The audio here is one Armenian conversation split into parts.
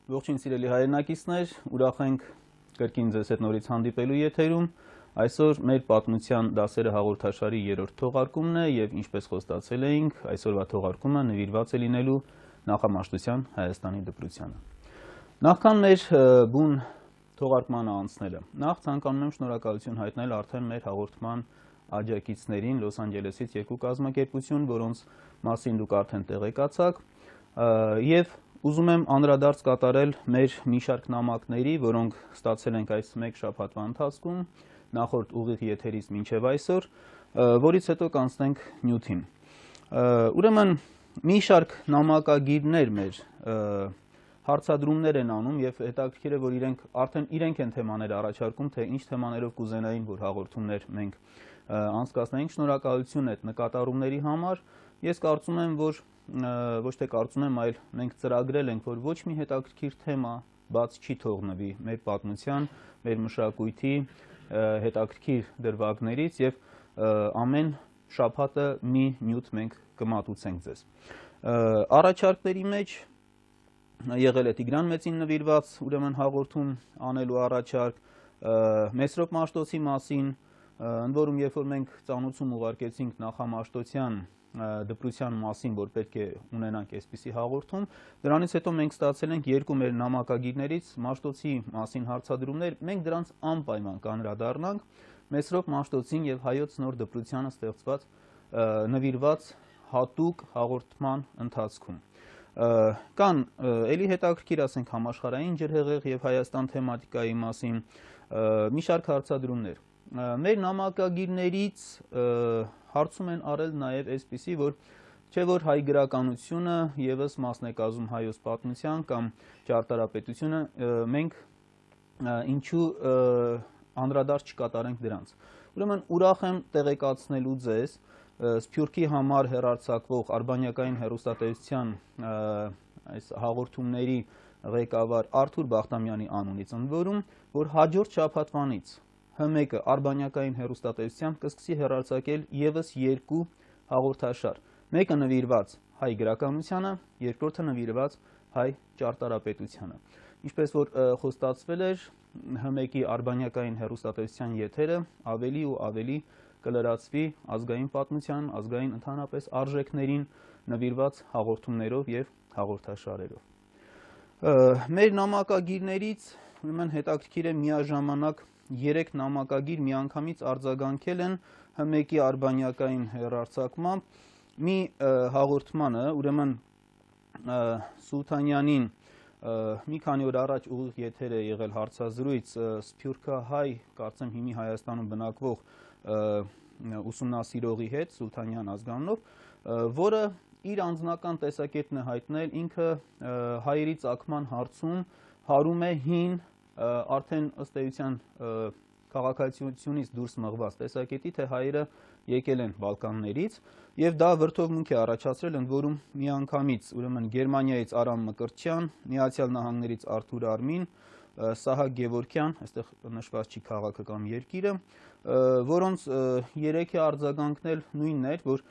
Ողջույն սիրելի հայրենակիցներ, ուրախ ենք կրկին ձեզ հետ նորից հանդիպելու եթերում։ Այսօր մեր պատմության դասերը հաղորդաշարի 3-րդ թողարկումն է եւ ինչպես խոստացել էինք, այսօրվա թողարկումը նվիրված է լինելու նախամաշտության Հայաստանի դպրությանը։ Նախքան մեր բուն թողարկմանը անցնելը, նախ ցանկանում եմ շնորհակալություն հայտնել արդեն մեր հաղորդման աջակիցներին Լոս Անջելեսից երկու կազմակերպություն, որոնց մասին դուք արդեն տեղեկացաք, եւ ուզում եմ անդրադարձ կատարել մեր մի շարք նամակների, որոնք ստացել ենք այս մեկ շաբաթվա ընթացքում, նախորդ ուղիղ եթերից մինչև այսօր, որից հետո կանցնենք նյութին։ Ուրեմն մի շարք նամակագիրներ մեր հարցադրումներ են անում եւ հետաքրքիր է, որ իրենք են թեմաներ առաջարկում, թե ինչ թեմաներով կուզենային, որ հաղորդումներ մենք անցկացնենք։ Շնորհակալություն այդ նկատառումների համար։ Ես կարծում եմ, որ ոչ թե կարծում եմ, այլ մենք ծրագրել ենք, որ ոչ մի հետաքրքիր թեմա բաց չի թողնվի մեր պատմության, մեր մշակույթի հետաքրքիր դրվագներից եւ ամեն շաբաթը մի նյութ մենք կմատուցենք ձեզ։ Առաջարկների մեջ եղել է Տիգրան Մեծին նվիրված ուրեմն հաղորդում անելու առաջարկ, Մեսրոպ Մաշտոցի մասին, ընդ որում երբ որ մենք ծանոթում ուղարկեցինք նախամաշտոցյան դպրության մասին, որ պետք է ունենանք այսպիսի հաղորդում, դրանից հետո մենք ստացել ենք երկու մեր նամակագիրներից Մաշտոցի մասին հարցադրումներ, մենք դրանց անպայման կանդրադառնանք Մեսրոպ Մաշտոցին եւ հայոց նոր դպրությանը ստեղծված նվիրված հատուկ հաղորդման ընթացքում։ Կան էլի հետաքրքիր, ասենք, համաշխարհային ջրհեղեղ եւ Հայաստան թեմատիկայի մասին մի շարք հարցադրումներ։ Մեր նամակագիրներից հարցում են արել նաև այսպիսի, որ չէ որ հայ գրականությունը եւս մասն է կազմում հայոց պատմության կամ ճարտարապետությունը, մենք ինչու անդրադարձ չկատարենք դրանց։ Ուրեմն ուրախ եմ տեղեկացնելու ձեզ Սփյուռքի համար հեռարձակվող արբանյակային հեռուստատեսության այս հաղորդումների ղեկավար Արթուր Բախտամյանի անունից ընդ որ հաջորդ շաբաթվանից Հ1-ը արբանյակային հեռուստատեսությամբ կսկսի հեռարձակել եւս երկու հաղորդաշար։ Մեկը նվիրված հայ գրականությանը, երկրորդը նվիրված հայ ճարտարապետությանը։ Ինչպես որ խոստացվել էր, Հ1-ի արբանյակային հեռուստատեսության եթերը ավելի ու ավելի կլրացվի ազգային պատմության, ազգային ընդհանրապես արժեքներին նվիրված հաղորդումներով եւ հաղորդաշարերով։ Մեր նամակագիրներից ուրեմն հետաքրքիր է միաժամանակ 3 նամակագիր միանգամից արձագանքել են Հ1-ի արբանյակային հեռարձակմամբ մի հաղորդմանը, ուրեմն Սուլթանյանին մի քանի օր առաջ ուղիղ եթեր է եղել հարցազրույց սփյուռքահայ, կարծեմ հիմի Հայաստանում բնակվող ուսումնասիրողի հետ, Սուլթանյան ազգանունով, որը իր անձնական տեսակետն է հայտնել, ինքը հայերի ծագման հարցում հարում է հին, արդեն ըստ էության քաղաքացիությունից դուրս մղված տեսակետի, թե հայերը եկել են Բալկաններից եւ դա վրդովմունք է առաջացրել, ընդ որում միանգամից, ուրեմն Գերմանիայից Արամ Մկրտչյան, Միացյալ Նահանգներից Արթուր Արմին, Սահակ Գևորգյան, այստեղ նշված չի քաղաքը կամ երկիրը, որոնց երեքի արձագանքնել նույնն էր, որ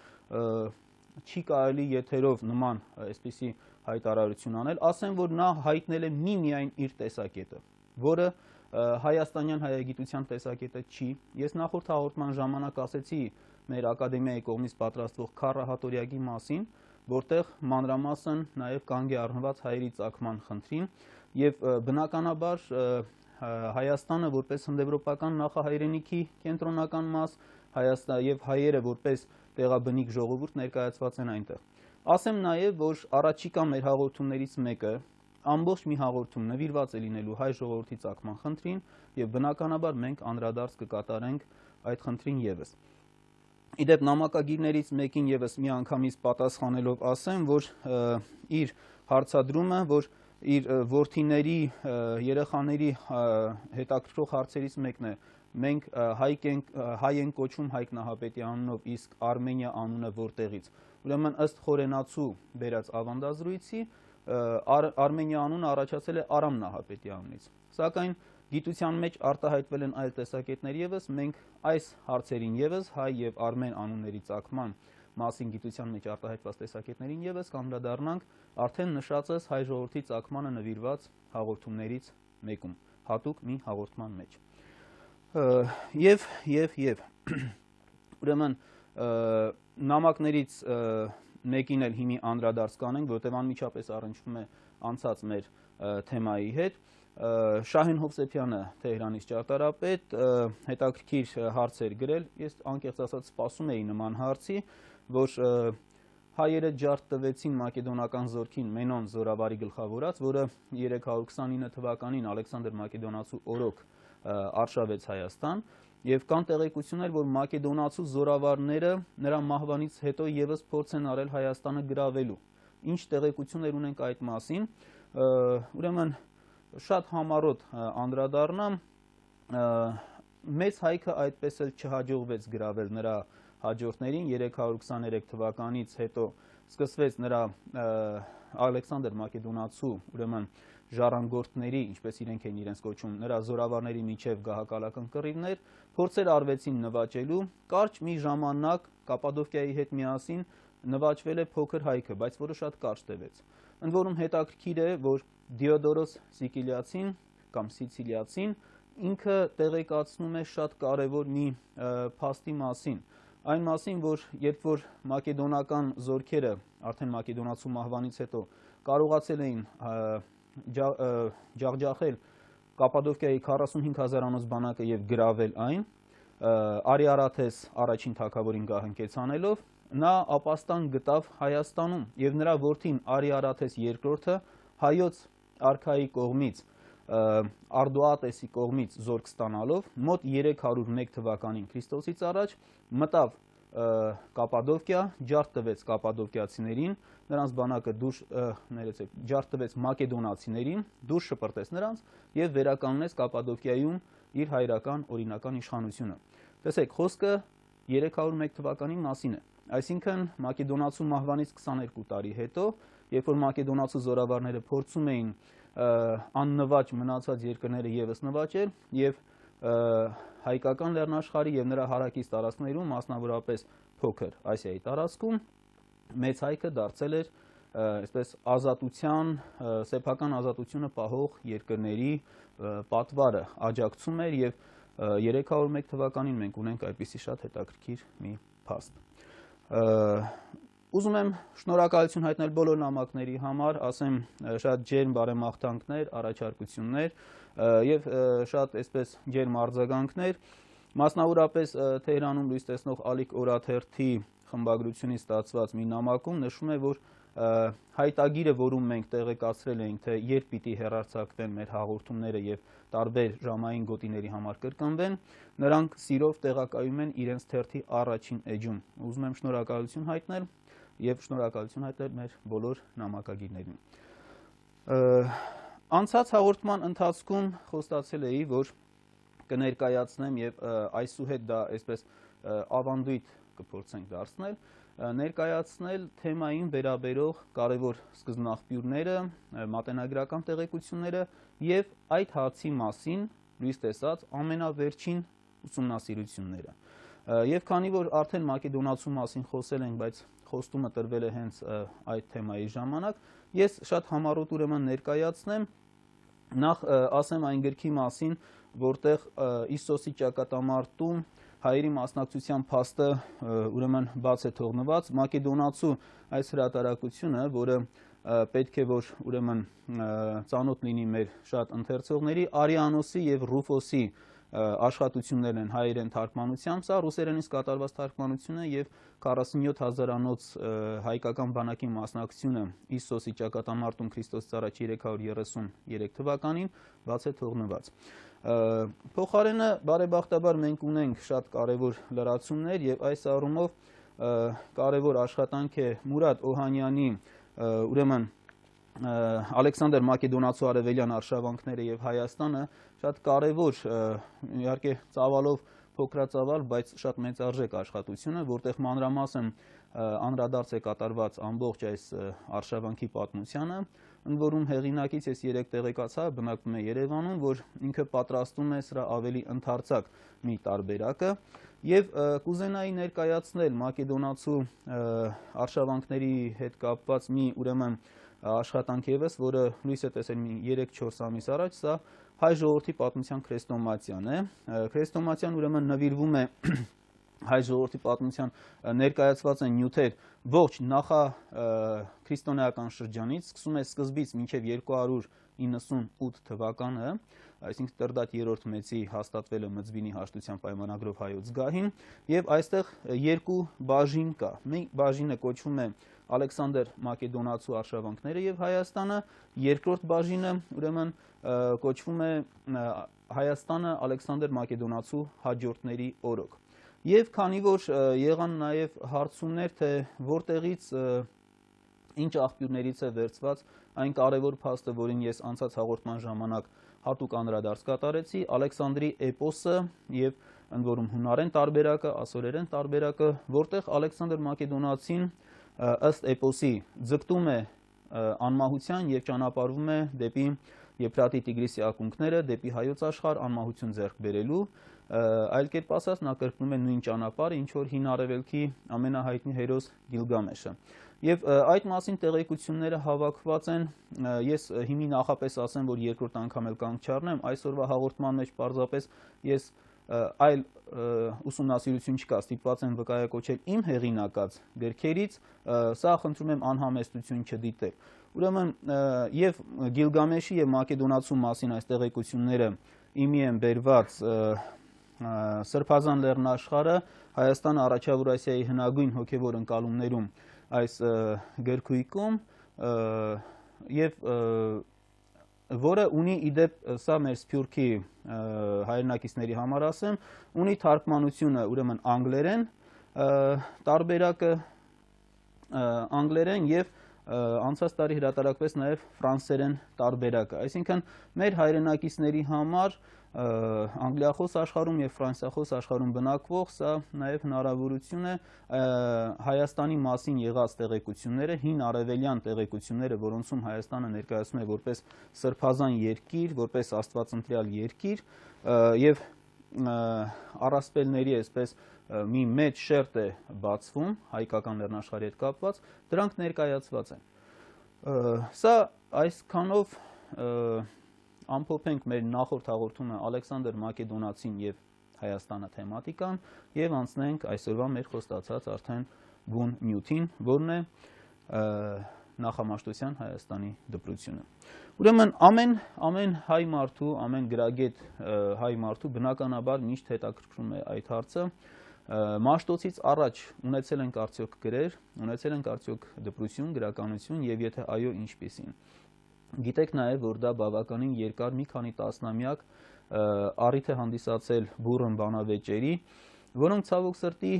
չի կարելի եթերով նման այսպիսի հայտարարություն անել, ասեմ, որ նա հայտնել է միմիայն իր տեսակետը, որը հայաստանյան հայագիտության տեսակետը չի։ Ես նախորդ հաղորդման ժամանակ ասեցի մեր ակադեմիայի կողմից պատրաստվող քառահատորյակի մասին, որտեղ մանրամասն նաև կանգ է առնված հայերի ծագման խնդրին եւ բնականաբար Հայաստանը որպես հնդեվրոպական նախահայրենիքի կենտրոնական մաս, Հայաստան եւ հայերը որպես տեղաբնիկ ժողովուրդ ներկայացված են այնտեղ։ Ասեմ նաև, որ առաջիկա մեր հաղորդումներից մեկը ամբողջ մի հաղորդում նվիրված է լինելու հայ ժողովրդի ծագման խնդրին եւ բնականաբար մենք անդրադարձ կկատարենք այդ խնդրին եւս։ Իդեպ նամակագիրներից մեկին եւս միանգամից պատասխանելով ասեմ, որ իր հարցադրումը, որ իր որդիների երեխաների հետաքրքրող հարցերից մեկն է, մենք հայ ենք կոչում Հայկ Նահապետի անունով, իսկ Արմենիա անունը որտեղից։ Ուրեմն ըստ Խորենացու բերած ավանդազրույցի Արմենիա անունը առաջացել է Արամ Նահապետի անունից։ Սակայն գիտության մեջ արտահայտվել են այլ տեսակետներ եւս, մենք այս հարցերին եւս հայ եւ արմեն անունների ծագման մասին գիտության մեջ արտահայտված տեսակետներին եւս կանդրադառնանք արդեն նշածս հայ ժողովրդի ծագմանը նվիրված հաղորդումներից մեկում, հատուկ մի հաղորդման մեջ։ Եվ ուրեմն նամակներից մեկին էլ հիմի անդրադարձ կանենք, որտեղ անմիջապես առնչվում է անցած մեր թեմայի հետ։ Շահեն Հովսեփյանը Թեհրանից ճարտարապետ հետաքրքիր հարցեր գրել, ես անկեղծ ասած սպասում էի նման հարցի, որ հայերը ջարդ տվեցին մակեդոնական զորքին Մենոն զորավարի գլխավորած, որը 329 թվականին Ալեքսանդր Մակեդոնացու օրոք արշավեց Հայաստան, եւ կան տեղեկություններ, որ մակեդոնացու զորավարները նրա մահվանից հետո եւս փորձ են արել Հայաստանը գրավելու։ Ինչ տեղեկություններ ունենք այդ մասին, ուրեմն շատ համառոտ անդրադառնամ, մեծ հայքը այդպես էլ չհաջողվեց գրավել նրա հաջորդներին, 323 թվականից հետո սկսվեց նրա Ալեքսանդր Մակեդոնացու, ուրեմն ժառանգորդների, ինչպես իրենք են իրենց կոչում, նրա զորավարների միջև գահակալական կռիվներ, փորձեր արվեցին նվաճելու, կարճ մի ժամանակ Կապադոկիայի հետ միասին նվաճվել է փոքր հայքը, բայց որը շատ կարճ տևեց։ Ընդ որում հետաքրքիր է, որ Դիոդորոս Սիկիլիացին կամ Սիցիլիացին ինքը տեղեկացնում է շատ կարևոր մի փաստի մասին, այն մասին, որ երբ որ մակեդոնական զորքերը արդեն Մակեդոնացու մահվանից հետո կարողացել էին ջախջախել Կապադոկիայի 45000-անոց բանակը եւ գրավել այն, Արիարաթես առաջին թագավորին գահընկեց անելով, նա ապաստան գտավ Հայաստանում եւ նրա որդին Արիարաթես II-ը հայոց արքայի կողմից, Արդուատեսի կողմից զորք ստանալով, մոտ 301 թվականին Քրիստոսից առաջ մտավ Կապադոկիա, ջարդ տվեց կապադոկիացիներին, նրանց բանակը ջարդ տվեց մակեդոնացիներին, դուրս շպրտեց նրանց եւ վերականգնեց Կապադոկիայում իր հայրական օրինական իշխանությունը։ Տեսեք, խոսքը 301 թվականի մասին է, այսինքն Մակեդոնացու մահվանից 22 տարի հետո, երբ որ մակեդոնացու զորավարները փորձում էին աննվաճ մնացած երկրները եւս նվաճել եւ հայկական լեռնաշխարհի եւ նրա հարակից տարածքներում, մասնավորապես փոքր Ասիայի տարածքում, մեծ հայքը դարձել էր այսպես ազատության, սեփական ազատությունը պահող երկրների պատվարը աջակցում էր եւ 301 թվականին մենք ունենք այդպիսի շատ հետաքրքիր մի փաստ։ Ուզում եմ շնորհակալություն հայտնել բոլոր նամակների համար, ասեմ շատ ջերմ բարեմաղթանքներ, առաջարկություններ եւ շատ այսպես ջերմ արձագանքներ, մասնավորապես Թեհրանում լույս տեսնող Ալիք օրաթերթի խմբագրությունից ստացված մի նամակում նշում է, որ հայտագիրը, որում մենք տեղեկացրել ենք, թե երբ պիտի հեռարձակվեն մեր հաղորդումները եւ տարբեր ժամային գոտիների համար կրկնվեն, նրանք սիրով տեղակայում են իրենց թերթի առաջին էջում։ Ուզում եմ շնորհակալություն հայտնել եւ շնորհակալություն հայտնել մեր բոլոր նամակագիրներին։ Անցած հաղորդման ընթացքում խոստացել էի, որ կներկայացնեմ եւ այսուհետ դա այսպես ավանդույթ կփորձենք դարձնել, ներկայացնել թեմային վերաբերող կարևոր սկզբնաղբյուրները, մատենագրական տեղեկությունները եւ այդ հարցի մասին լույս տեսած ամենավերջին ուսումնասիրությունները։ Եվ քանի որ արդեն Մակեդոնացու մասին խոսել ենք, բայց խոստումը տրվել է հենց այդ թեմայի ժամանակ, ես շատ համառոտ ուրեմն ներկայացնեմ, նախ ասեմ այն գրքի մասին, որտեղ Իսոսի ճակատամարտում հայերի մասնակցության փաստը ուրեմն բաց է թողնված, Մակեդոնացու այս հրատարակությունը, որը պետք է որ ուրեմն ծանոթ լինի մեր շատ ընթերցողների, Արիանոսի եւ Ռուֆոսի աշխատություններն են հայերեն թարգմանությամբ, սա ռուսերենից կատարված թարգմանություն է եւ 47000-անոց հայկական բանակի մասնակցությունը Իսոսի ճակատամարտում Քրիստոսից առաջ 333 թվականին բաց է թողնված։ Փոխարենը բարեբախտաբար մենք ունենք շատ կարևոր լրացումներ եւ այս առումով կարևոր աշխատանք է Մուրադ Օհանյանի ուրեմն Ալեքսանդր Մակեդոնացու արևելյան արշավանքները եւ Հայաստանը շատ կարևոր, իհարկե ծավալով փոքրածավալ, բայց շատ մեծարժեք աշխատությունը, որտեղ մանրամասն անդրադարձ է կատարված ամբողջ այս արշավանքի պատմությանը, ընդ որում հեղինակից ես երեք տեղեկացա, բնակվում է Երևանում, որ ինքը պատրաստում է սրա ավելի ընդարձակ մի տարբերակը Եվ կուզենայի ներկայացնել մակեդոնացու արշավանքների հետ կապված մի ուրեմն աշխատանք ևս, որը լույս է տեսել մի 3-4 ամիս առաջ, սա հայ ժողովրդի պատմության քրեստոմատիան է։ Քրեստոմատիան ուրեմն նվիրվում է հայ ժողովրդի պատմության ներկայացված են նյութեր ողջ նախաքրիստոնեական շրջանից, սկսում է սկզբից մինչև 298 թվականը, այսինքն Տրդատ III մեծի հաստատվելը Մզվինի հաշտության պայմանագրով հայոց գահին, եւ այստեղ երկու բաժին կա։ Մի բաժինը կոչվում է Ալեքսանդր Մակեդոնացու արշավանքները եւ Հայաստանը, երկրորդ բաժինը ուրեմն կոչվում է Հայաստանը Ալեքսանդր Մակեդոնացու հաջորդների օրոք։ Եվ քանի որ եղան նաև հարցումներ, թե որտեղից ինչ աղբյուրներից է վերցված այն կարևոր փաստը, որին ես անցած հաղորդման ժամանակ հատուկ անդրադարձ կատարեցի, Ալեքսանդրի էպոսը եւ ընդ որում հունարեն տարբերակը, ասորերեն տարբերակը, որտեղ Ալեքսանդր Մակեդոնացին ըստ էպոսի ձգտում է անմահության եւ ճանապարհվում է դեպի Եփրատի Տիգրիսի ակունքները, դեպի հայոց աշխարհ անմահություն ձեռք բերելու, այլ կերպ ասած նա կրկնում է նույն ճանապարհը, ինչ որ հին արևելքի ամենահայտնի հերոս Գիլգամեշը։ Եվ այդ մասին տեղեկությունները հավաքված են, ես հիմի նախապես ասեմ, որ երկրորդ անգամ էլ կանգ չառնեմ, այսօրվա հաղորդման մեջ պարզապես ես այլ ուսումնասիրություն չկա, ստիպված եմ վկայակոչել իմ հեղինակած գրքերից, սա խնդրում եմ անհամեստություն չդիտել։ Ուրեմն եւ Գիլգամեշի եւ Մակեդոնացու մասին այս տեղեկությունները իմի են բերված Սրբազան լեռնաշխարհը Հայաստանը Առաջավոր Ասիայի հնագույն հոգևոր ընկալումներում այս գրքույկում եւ որը ունի իդեպ սա մեր Սփյուռքի հայրենակիցների համար ասեմ, ունի թարգմանությունը ուրեմն անգլերեն, տարբերակը անգլերեն եւ անցած տարի հրատարակվեց նաև ֆրանսերեն տարբերակը, այսինքն մեր հայրենակիցների համար անգլիախոս աշխարհում եւ ֆրանսիախոս աշխարհում բնակվող սա նաև հնարավորություն է Հայաստանի մասին եղած տեղեկությունները, հին արևելյան տեղեկությունները, որոնցում Հայաստանը ներկայացնում է որպես սրբազան երկիր, որպես աստվածընտրյալ երկիր եւ առասպելների այսպես մի մեծ շերտ է բացվում հայկական լեռնաշխարհի հետ կապված, դրանք ներկայացված են։ Սա այսքանով ամփոփենք մեր նախորդ հաղորդումը Ալեքսանդր Մակեդոնացին եւ Հայաստանը թեմատիկան եւ անցնենք այսօրվա մեր խոստացած արդեն բուն նյութին, որն է նախամաշտության Հայաստանի դպրությունը։ Ուրեմն ամեն հայ մարդու, ամեն գրագետ հայ մարդու բնականաբար միշտ հետաքրքրում է այդ հարցը, Մաշտոցից առաջ ունեցել ենք արդյոք գրեր, ունեցել ենք արդյոք դպրություն, գրականություն եւ եթե այո, ինչպիսին։ Գիտեք նաեւ, որ դա բավականին երկար մի քանի տասնամյակ առիթ է հանդիսացել բուռն բանավեճերի, որոնք ցավոք սրտի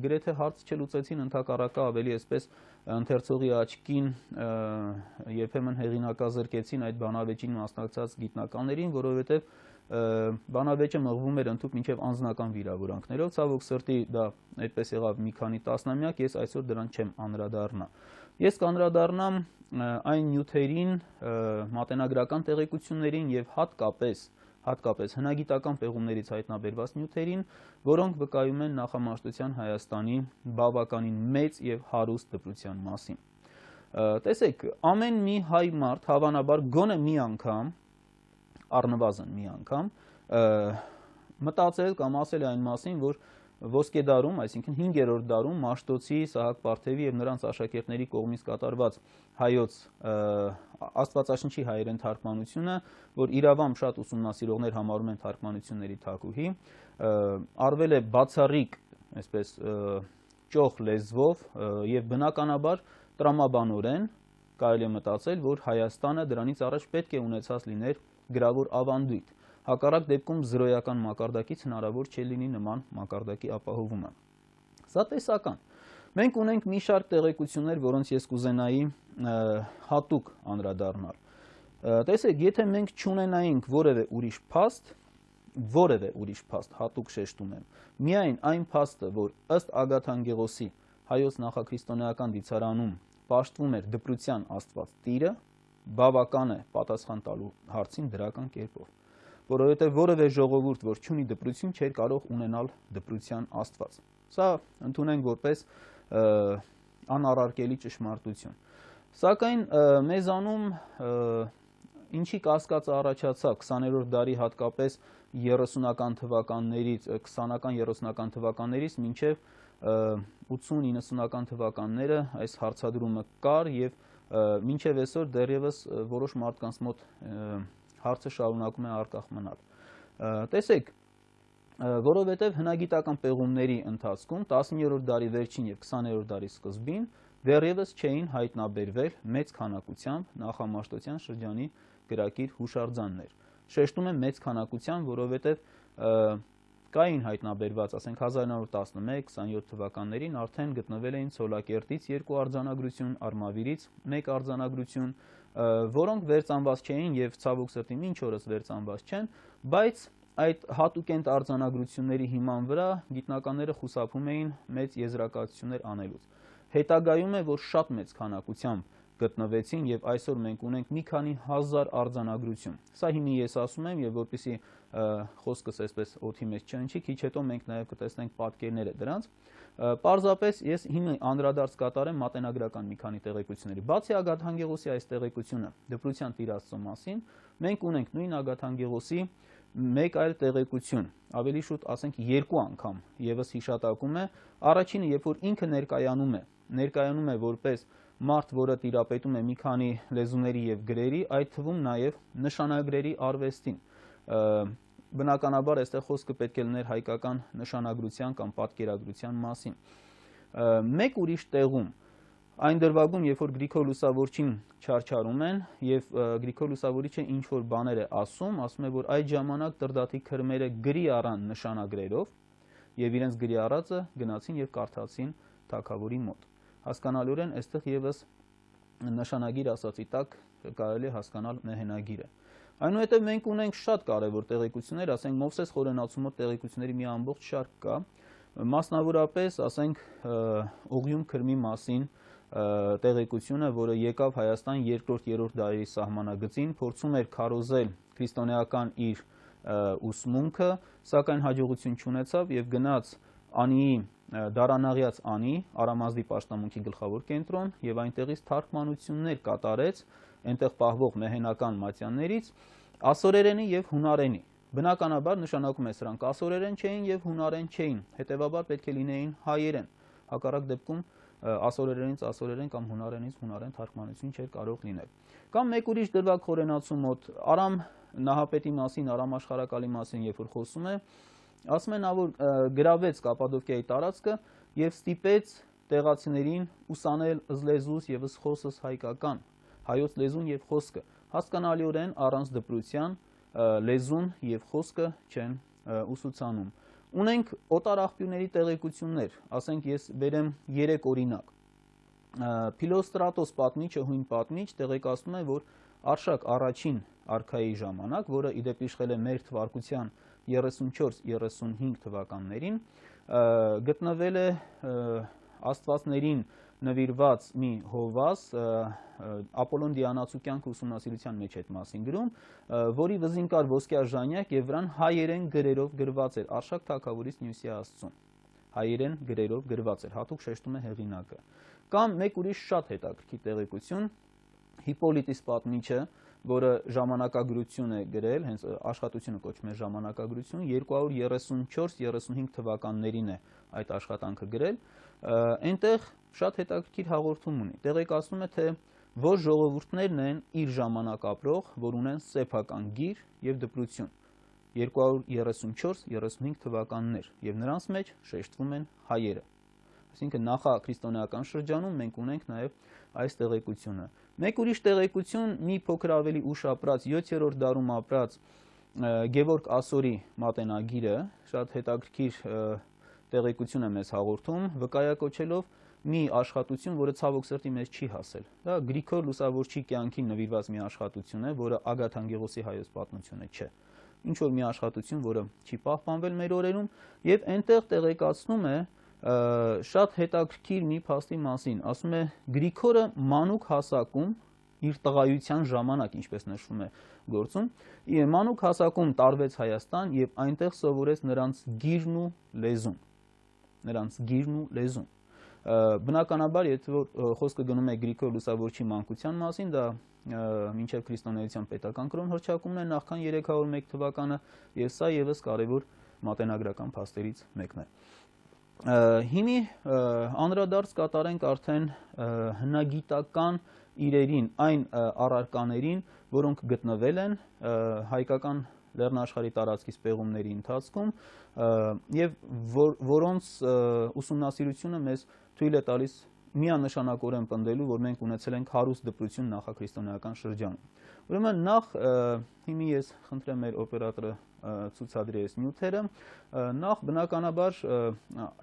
գրեթե հարց չլուծեցին, ընդհակառակը ավելի այսպես ընթերցողի աչքին երբեմն հեղինակազրկեցին այդ բանավեճին մասնակցած գիտնականներին, որովհետեւ բանավեճը մղվում էր ընդհուպ մինչև անձնական վիրավորանքներով, ցավոք սրտի դա այդպես եղավ մի քանի տասնամյակ, ես այսօր դրան չեմ անդրադառնա։ Ես կանդրադառնամ այն նյութերին, մատենագրական տեղեկություններին եւ հատկապես հնագիտական պեղումներից հայտնաբերված նյութերին, որոնք վկայում են նախամաշտության Հայաստանի բավականին մեծ եւ հարուստ դպրության մասին։ Տեսեք, ամեն մի հայ մարդ հավանաբար գոնե մի անգամ առնվազն մի անգամ մտածել կամ ասել այն մասին, որ ոսկե դարում, այսինքն 5-րդ դարում Մաշտոցի, Սահակ Պարթևի եւ նրանց աշակերտների կողմից կատարված հայոց Աստվածաշնչի հայերեն թարգմանությունը, որ իրավամբ շատ ուսումնասիրողներ համարում են թարգմանությունների թագուհի, արվել է բացառիկ, այսպես ճոխ լեզվով եւ բնականաբար տրամաբանորեն կարելի է մտածել, որ Հայաստանը դրանից առաջ պետք է ունեցած լիներ գրավոր ավանդույթ, հակառակ դեպքում զրոյական մակարդակից հնարավոր չէ լինի նման մակարդակի ապահովումը։ Սա տեսական։ Մենք ունենք մի շարք տեղեկություններ, որոնց ես կուզենայի հատուկ անդրադառնալ։ Տեսեք, եթե մենք չունենայինք որևէ ուրիշ փաստ, հատուկ շեշտում եմ, միայն այն փաստը, որ ըստ Ագաթան Գեղոսի հայոց նախաքրիստոնեական դիցարանում պաշտվում էր դպրության Աստված Տիրը, բավական է պատասխան տալու հարցին դրական կերպով։ որովհետև որևէ ժողովուրդ, որ չունի դպրություն, չէր կարող ունենալ դպրության Աստված։ Սա ընդունենք որպես անառարկելի ճշմարտություն։ Սակայն մեզանում ինչի կասկածը առաջացավ 20-րդ դարի հատկապես 30-ական թվականներից, 20-ական 30-ական թվականներից մինչև 80-90-ական թվականները այս հարցադրումը կար եւ մինչև այսօր դեռևս որոշ մարդկանց մոտ հարցը շարունակում է առկախ մնալ։ Տեսեք, որովհետև հնագիտական պեղումների ընթացքում 19-րդ դարի վերջին եւ 20-րդ դարի սկզբին դեռևս չէին հայտնաբերվել մեծ քանակությամբ նախամաշտության շրջանի գրակիր հուշարձաններ։ Շեշտում եմ մեծ քանակությամբ, որովհետև կային հայտնաբերված, ասենք 1911-27 թվականներին արդեն գտնվել էին Ցոլակերտից 2 արձանագրություն, Արմավիրից 1 արձանագրություն, որոնք վերծանված չէին եւ ցավոք սրտի մինչ օրս վերծանված չեն, բայց այդ հատուկենտ արձանագրությունների հիման վրա գիտնականները խուսափում էին մեծ եզրակացություններ անելուց։ Հետագայում է, որ շատ մեծ քանակությամբ գտնվեցին եւ այսօր մենք ունենք մի քանի հազար արձանագրություն։ Սա հիմի ես ասում եմ եւ որպեսզի խոսքս այսպես օդի մեջ չընչի, քիչ հետո մենք նաեւ կտեսնենք պատկերները դրանց։ Պարզապես ես հիմա անդրադարձ կատարեմ մատենագրական մի քանի տեղեկությունների։ Բացի Ագաթան Գեղոսի այս տեղեկությունը դպրության Տիրաստծո մասին, մենք ունենք նույն Ագաթան Գեղոսի մեկ այլ տեղեկություն, ավելի շուտ ասենք 2 անգամ եւս հիշատակում է։ Առաջինը, երբ որ ինքը ներկայանում է որպես մարդ, որը տիրապետում է մի քանի լեզուների եւ գրերի, այդ թվում նաեւ նշանագրերի արվեստին։ Բնականաբար այստեղ խոսքը պետք է լիներ հայկական նշանագրության կամ պատկերագրության մասին։ Մեկ ուրիշ տեղում այն դրվագում, երբ որ Գրիգոր Լուսավորչին չարչարում են եւ Գրիգոր Լուսավորիչը ինչ որ բաներ է ասում է, որ այդ ժամանակ Տրդատի քրմերը գրի առան նշանագրերով եւ իրենց գրի առածը գնացին եւ կարդացին թագավորի մոտ։ Հասկանալիորեն այստեղ եւս նշանագիր ասացի տակ կարելի է հասկանալ մեհենագիրը։ Այնուհետև մենք ունենք շատ կարևոր տեղեկություններ, ասենք Մովսես Խորենացու մոտ տեղեկությունների մի ամբողջ շարք կա, մասնավորապես ասենք Օղիում քրմի մասին տեղեկությունը, որը եկավ Հայաստան 2-3 դարերի սահմանագծին, փորձում էր քարոզել քրիստոնեական իր ուսմունքը, սակայն հաջողություն չունեցավ եւ գնաց Անիի Դարանաղյաց Անի, Արամազդի պաշտամունքի գլխավոր կենտրոն եւ այնտեղից թարգմանություններ կատարեց այնտեղ պահվող մեհենական մատյաններից ասորերենի եւ հունարենի։ Բնականաբար նշանակում է սրանք ասորերեն չէին եւ հունարեն չէին, հետեւաբար պետք է լինեին հայերեն։ Հակառակ դեպքում ասորերենից ասորերեն կամ հունարենից հունարեն թարգմանություն չէր կարող լինել։ Կամ մեկ ուրիշ դրվագ Խորենացու մոտ Արամ Նահապետի մասին, Արամ Աշխարհակալի մասին, երբ որ խոսում է, ասում է նա, որ գրավեց Կապադոկիայի տարածքը եւ ստիպեց տեղացիներին ուսանել ըզլեզուս եւ ըսխոսս հայկական, հայոց լեզուն եւ խոսքը։ Հասկանալիորեն առանց դպրության լեզուն եւ խոսքը չեն ուսուցանում։ Ունենք օտար աղբյուրների տեղեկություններ, ասենք ես բերեմ 3 օրինակ։ Փիլոստրատոս պատմիչը, հույն պատմիչ, տեղեկացնում է, որ Արշակ առաջին արքայի ժամանակ, որը իդեպ իշխել է մեր թվարկության 34-35 թվականներին, գտնվել է աստվածներին նվիրված մի հովաս, Ապոլոն Դիանացու կյանքը ուսումնասիրության մեջ այդ մասին գրում, որի վզին կար ոսկյա ժանյակ եւ վրան հայերեն գրերով գրված էր Արշակ թագավորից Նյուսի Աստծուն։ Հայերեն գրերով գրված էր, հատուկ շեշտում է հեղինակը։ Կամ մեկ ուրիշ շատ հետաքրքիր տեղեկություն, Հիպոլիտիս պատմիչը, որը ժամանակագրություն է գրել, հենց աշխատությունը կոչվում է ժամանակագրություն, 234-35 թվականներին է այդ աշխատանքը գրել, այնտեղ շատ հետաքրքիր հաղորդում ունի։ Տեղեկացնում է, թե որ ժողովուրդներն են իր ժամանակ ապրող, որ ունեն սեփական գիր եւ դպրություն։ 234-35 թվականներ եւ նրանց մեջ շեշտվում են հայերը։ Այսինքն նախաքրիստոնեական շրջանում մենք ունենք նաեւ այս տեղեկությունը։ Մեկ ուրիշ տեղեկություն մի փոքր ավելի ուշ ապրած 7-րդ դարում ապրած Գևորգ Ասորի մատենագիրը շատ հետաքրքիր տեղեկություն է մեզ հաղորդում, վկայակոչելով մի աշխատություն, որը ցավոք սրտի մեզ չի հասել։ Դա Գրիգոր Լուսավորչի կյանքին նվիրված մի աշխատություն է, որը Ագաթան Գեղոսի հայոց պատմությունը չէ։ Ինչ որ մի աշխատություն, որը չի պահպանվել մեր օրերում, եւ այնտեղ տեղեկացնում է շատ հետաքրքիր մի փաստի մասին, ասում է Գրիգորը մանուկ հասակում իր տղայության ժամանակ, ինչպես նշվում է գործում, մանուկ հասակում տարվեց Հայաստան եւ այնտեղ սովորեց նրանց գիրն ու լեզուն։ Բնականաբար, եթե որ խոսքը գնում է Գրիգոր Լուսավորչի մանկության մասին, դա մինչև քրիստոնեության պետական կրոն հռչակումն է նախքան 301 թվականը, եւ սա եւս կարևոր մատենագրական փաստերից մեկն է։ Հիմի անդրադարձ կատարենք արդեն հնագիտական իրերին, այն առարկաներին, որոնք գտնվել են հայկական լեռնաշխարհի տարածքից պեղումների ընթացքում եւ որոնց ուսումնասիրությունը մեզ թույլ է տալիս միանշանակորեն պնդելու, որ մենք ունեցել ենք հարուստ դպրություն նախաքրիստոնեական շրջանում։ Ուրեմն նախ հիմի ես խնդրեմ մեր օպերատորը ցուցադրի այս նյութերը, նախ բնականաբար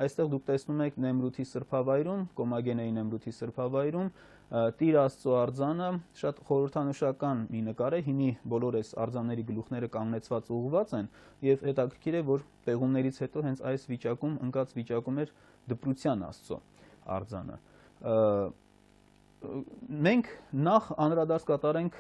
այստեղ դուք տեսնում եք Նեմրութի սրբավայրում, Կոմագենեի Նեմրութի սրբավայրում Տիր Աստծո արձանը, շատ խորհրդանշական մի նկար է, հիմի բոլոր այս արձանների գլուխները կանգնեցված ուղղված են եւ հետաքրքիր է, որ պեղումներից հետո հենց այս վիճակում, ընկած վիճակում էր դպրության Աստծո արձանը։ Մենք նախ անդրադարձ կատարենք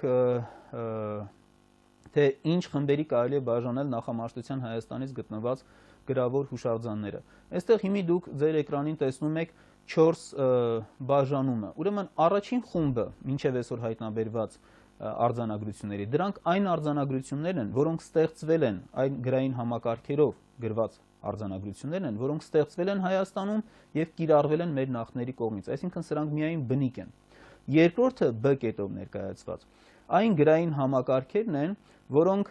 թե ինչ խմբերի կարելի է բաժանել նախամաշտության Հայաստանից գտնված գրավոր հուշարձանները։ Այստեղ հիմի դուք ձեր էկրանին տեսնում եք 4 բաժանումը։ Ուրեմն առաջին խումբը, մինչև այսօր հայտնաբերված արձանագրությունների, դրանք այն արձանագրություններն են, որոնք ստեղծվել են այն գրային համակարգերով գրված արձանագրություններն են, որոնք ստեղծվել են Հայաստանում եւ կիրառվել են մեր նախնների կողմից, այսինքն սրանք միայն բնիկ են։ Երկրորդը B կետով ներկայացված այն գրային համակարգերն են, որոնք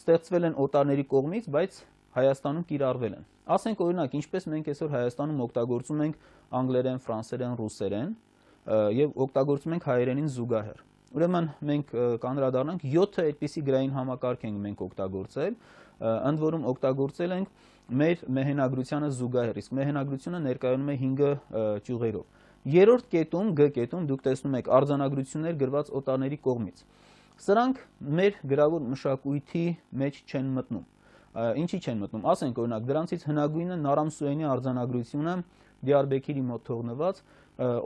ստեղծվել են օտարների կողմից, բայց Հայաստանում կիրառվել են։ Ասենք օրինակ, ինչպես մենք այսօր Հայաստանում օգտագործում ենք անգլերեն, ֆրանսերեն, ռուսերեն եւ օգտագործում ենք հայերենին զուգահեռ։ Ուրեմն մենք կանդրադառնանք 7 այդպիսի գրային համակարգ ենք մենք օգտագործել, ընդ որում օգտագործել ենք մեր մեհենագրությանը զուգահեռ, իսկ մեհենագրությունը ներկայանում է 5 ճյուղերով։ Երրորդ կետում, G կետում դուք տեսնում եք արձանագրություններ գրված օտարների կողմից։ Սրանք մեր գրավոր մշակույթի մեջ չեն մտնում։ Ինչի չեն մտնում։ Ասենք օրինակ, դրանցից հնագույնը Նարամ Սուենի արձանագրությունը Դիարբեքիրի մոտ թողնված,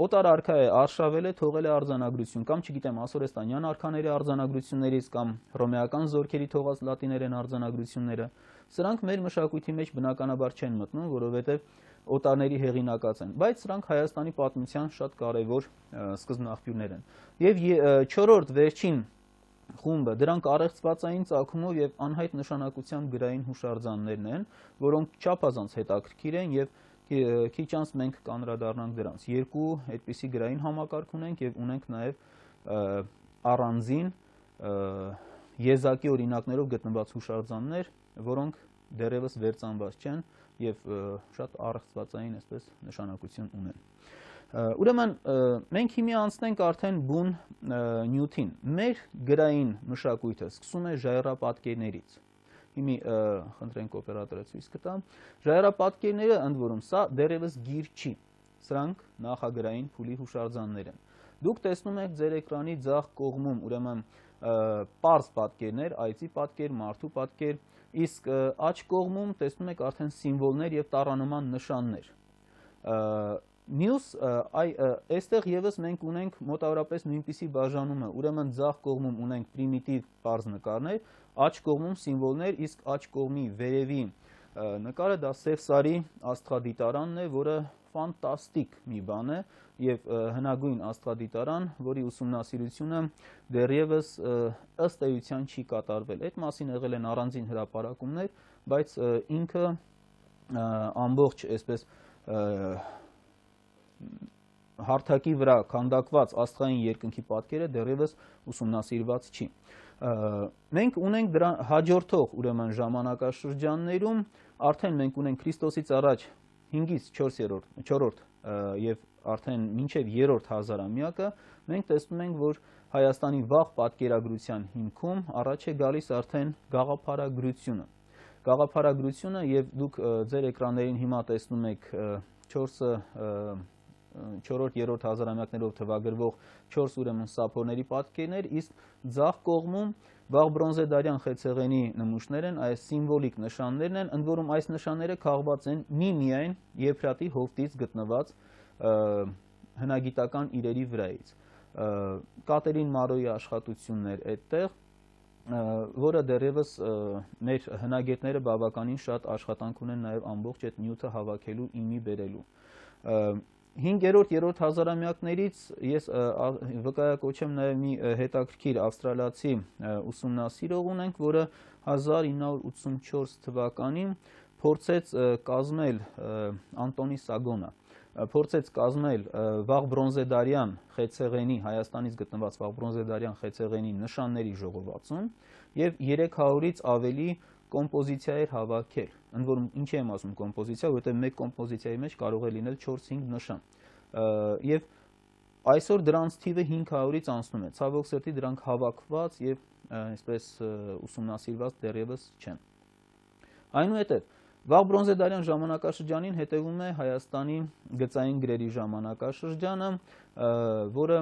օտար արքա է, արշավել է, թողել է արձանագրություն, կամ չգիտեմ, ասորեստանյան արքաների արձանագրություններից կամ հռոմեական զորքերի թողած լատիներեն արձանագրությունները, սրանք մեր մշակույթի մեջ բնականաբար չեն մտնում, որովհետև օտարների հեղինակած են, բայց սրանք Հայաստանի պատմության շատ կարևոր սկզբնաղբյուրներ են։ Եվ 4-րդ վերջին խումբը, դրանք առեղծվածային ծագումով եւ անհայտ նշանակությամբ գրային հուշարձաններն են, որոնք չափազանց հետաքրքիր են եւ քիչ անց մենք կանդրադառնանք դրանց։ Երկու այդպիսի գրային համակարգ ունենք եւ ունենք նաեւ առանձին եզակի օրինակներով գտնված հուշարձաններ, որոնք դեռևս վերծանված չեն եւ շատ առեղծվածային այսպես նշանակություն ունեն։ Ուրեմն մենք հիմի անցնենք արդեն բուն նյութին։ Մեր գրային մշակույթը սկսում է ժայռապատկերներից։ Հիմի խնդրենք օպերատորը ցույց կտա։ Ժայռապատկերները, ընդ որում, սա դեռևս գիր չի։ Սրանք նախագրային փուլի հուշարձաններ են։ Դուք տեսնում եք ձեր էկրանի ձախ կողմում, ուրեմն պարզ պատկերներ, այծի պատկեր, մարդու պատկեր, իսկ աջ կողմում տեսնում եք արդեն սիմվոլներ եւ տառանման նշաններ։ Մյուս այստեղ եւս մենք ունենք մոտավորապես նույնպիսի բաժանումը, ուրեմն ձախ կողմում ունենք պրիմիտիվ պարզ նկարներ, աջ կողմում սիմվոլներ, իսկ աջ կողմի վերևի նկարը դա Սևսարի աստղադիտարանն է, որը ֆանտաստիկ մի բան է եւ հնագույն աստղադիտարան, որի ուսումնասիրությունը դեռևս ըստ էության չի կատարվել։ Այդ մասին եղել են առանձին հրապարակումներ, բայց ինքը ամբողջ այսպես հարթակի վրա քանդակված աստղային երկնքի պատկերը դեռևս ուսումնասիրված չի։ Մենք ունենք դրա հաջորդող ուրեմն ժամանակաշրջաններում արդեն մենք ունենք Քրիստոսից առաջ 5-ից 4-րդ եւ արդեն մինչեւ 3-րդ հազարամյակը մենք տեսնում ենք, որ Հայաստանի վաղ պատկերագրության հիմքում առաջ է գալիս արդեն գաղափարագրությունը։ Գաղափարագրությունը եւ դուք ձեր էկրաններին հիմա տեսնում եք 4-րդ հազարամյակներով թվագրվող 4 ուրեմն սափորների պատկերներ, իսկ ձախ կողմում վաղ բրոնզեդարյան խեցեղենի նմուշներ են, այս սիմվոլիկ նշաններն են, ընդ որում այս նշանները քաղված են միմիայն Եփրատի հովտից գտնված հնագիտական իրերի վրայից։ Կատերին Մարոյի աշխատություններ այդտեղ, որը դեռևս մեր հնագետները բավականին շատ աշխատանք ունեն նաև ամբողջ այդ նյութը հավաքելու, իմի բերելու։ 5-րդ, 3-րդ հազարամյակներից ես վկայակոչեմ նաև մի հետաքրքիր ավստրալիացի ուսումնասիրող ունենք, որը 1984 թվականին փորձեց կազմել Անտոնի Սագոնը, փորձեց կազմել վաղ բրոնզեդարյան խեցեղենի, Հայաստանից գտնված վաղ բրոնզեդարյան խեցեղենի նշանների ժողովածուն եւ 300-ից ավելի կոմպոզիցիա էր հավաքել։ Ընդ որում, ինչի եմ ասում կոմպոզիցիա, որովհետեւ մեկ կոմպոզիցիայի մեջ կարող է լինել 4-5 նշան։ Եվ այսօր դրանց թիվը 500-ից անցնում է։ Ցավոք սրտի դրանք հավաքված եւ այսպես ուսումնասիրված դեռևս չեն։ Այնուհետև վաղ բրոնզեդարյան ժամանակաշրջանին հետևում է Հայաստանի գծային գրերի ժամանակաշրջանը, որը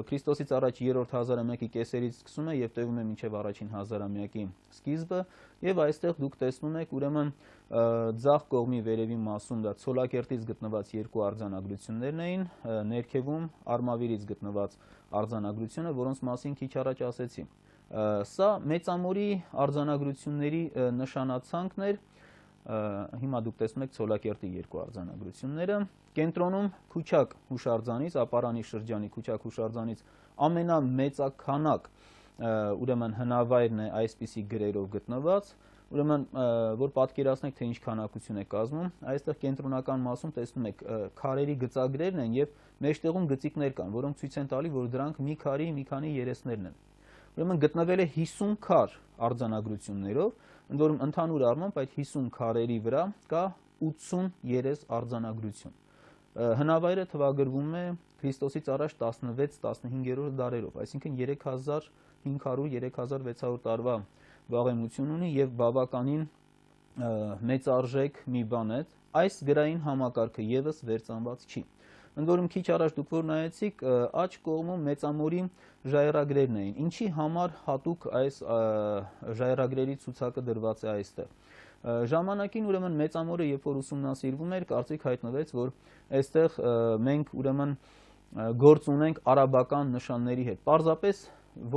Քրիստոսից առաջ 3-րդ հազարամյակի կեսերից սկսում է եւ տևում է մինչեւ առաջին հազարամյակի սկիզբը, եւ այստեղ դուք տեսնում եք ուրեմն ձախ կողմի վերևի մասում դա Ցոլակերտից գտնված երկու արձանագրություններն էին, ներքևում Արմավիրից գտնված արձանագրությունը, որոնց մասին քիչ առաջ ասեցի։ Սա մեծամորի արձանագրությունների նշանացանքն էր։ Հիմա դուք տեսնում եք Ցոլակերտի երկու արձանագրությունները, կենտրոնում Քուչակ հուշարձանից, Ապարանի շրջանի Քուչակ հուշարձանից ամենամեծաքանակ ուրեմն հնավայրն է այսպիսի գրերով գտնված, ուրեմն որ պատկերացնեք թե ինչ քանակություն է կազմում, այստեղ կենտրոնական մասում տեսնում եք քարերի գծագրերն են եւ մեջտեղում գծիկներ կան, որոնք ցույց են տալի, որ դրանք մի քարի մի քանի երեսներն են։ Ուրեմն գտնվել է 50 քար արձանագրություններով, ընդ որում ընդհանուր առմամբ այդ 50 քարերի վրա կա 80 երես արձանագրություն։ Հնավայրը թվագրվում է Քրիստոսից առաջ 16-15-րդ դարերով, այսինքն 3500-3600 տարվա վաղեմություն ունի եւ բավականին մեծարժեք մի բան է։ Այս գրային համակարգը եւս վերծանված չի։ Ընդ որում քիչ առաջ դուք որ նայեցիք, աջ կողմում մեծամորի ժայռագրերն էին։ Ինչի համար հատուկ այս ժայռագրերի ցուցակը դրված է այստեղ։ Ժամանակին ուրեմն մեծամորը երբ որ ուսումնասիրվում էր, կարծիք հայտնվեց, որ այստեղ մենք ուրեմն գործ ունենք արաբական նշանների հետ։ Պարզապես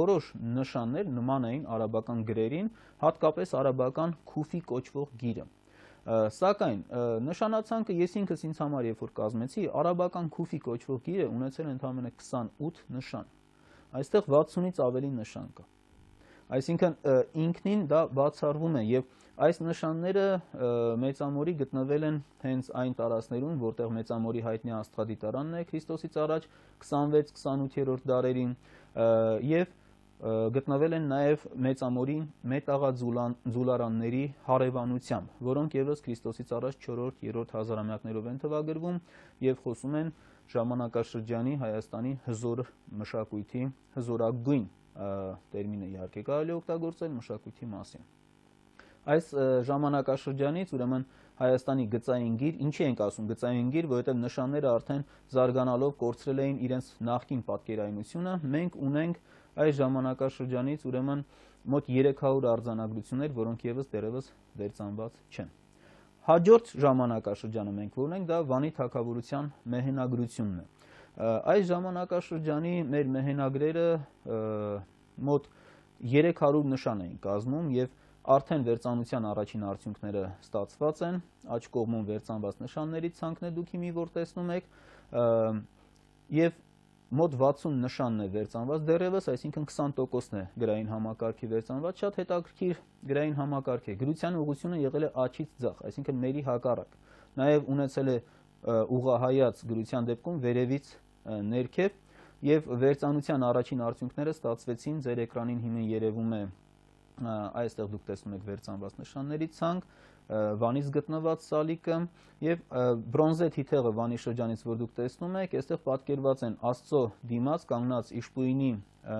որոշ նշաններ նման էին արաբական գրերին, հատկապես արաբական քուֆի կոչվող գիրը։ Սակայն նշանացանքը ես ինքս ինձ համար երբ որ կազմեցի, արաբական քուֆի կոչվող գիրը ունեցել է ընդամենը 28 նշան։ Այստեղ 60-ից ավելի նշան կա։ Այսինքն ինքնին դա բացառվում է եւ այս նշանները մեծամորի գտնվել են հենց այն տարածքներում, որտեղ մեծամորի հայտնի աստղադիտարանն է Քրիստոսից առաջ 26-28-րդ դարերին եւ գտնվել են նաև մեծամորի մետաղաձուլարանների հարևանությամբ, որոնք եւս Քրիստոսից առաջ 4-րդ, 3-րդ հազարամյակներով են թվագրվում եւ խոսում են ժամանակաշրջանի Հայաստանի հզոր մշակույթի, հզորագույն տերմինը իհարկե կարելի է օգտագործել մշակույթի մասին։ Այս ժամանակաշրջանից ուրեմն Հայաստանի գծային գիր, ինչի ենք ասում գծային գիր, որովհետև նշանները արդեն զարգանալով կորցրել էին իրենց նախկին պատկերայնությունը, մենք ունենք այս ժամանակաշրջանից ուրեմն մոտ 300 արձանագրություններ, որոնք եւս դեռևս վերծանված չեն։ Հաջորդ ժամանակաշրջանը մենք որ ունենք, դա Վանի թագավորության մեհենագրությունն է։ Այս ժամանակաշրջանի մեր մեհենագրերը մոտ 300 նշան էին կազմում եւ արդեն վերծանության առաջին արդյունքները ստացված են, աջ կողմում վերծանված նշանների ցանկն է դուք հիմի որ տեսնում եք, եւ մոտ 60 նշանն է վերծանված դեռևս, այսինքն 20%-ն է գրային համակարգի վերծանված, շատ հետաքրքիր գրային համակարգ է։ Գրության ուղղությունը եղել է աջից ձախ, այսինքն մերի հակառակ։ Նաև ունեցել է ուղղահայաց գրության դեպքում վերևից ներքև եւ վերծանության առաջին արդյունքները ստացվեցին, ձեր էկրանին հիմա երևում է այստեղ դուք տեսնում եք վերծանված նշանների ցանկ, Վանից գտնված սալիկը եւ բրոնզե թիթեղը Վանի շրջանից որ դուք տեսնում եք, այստեղ պատկերված են Աստծո դիմաց կանգնած Իշխպուինի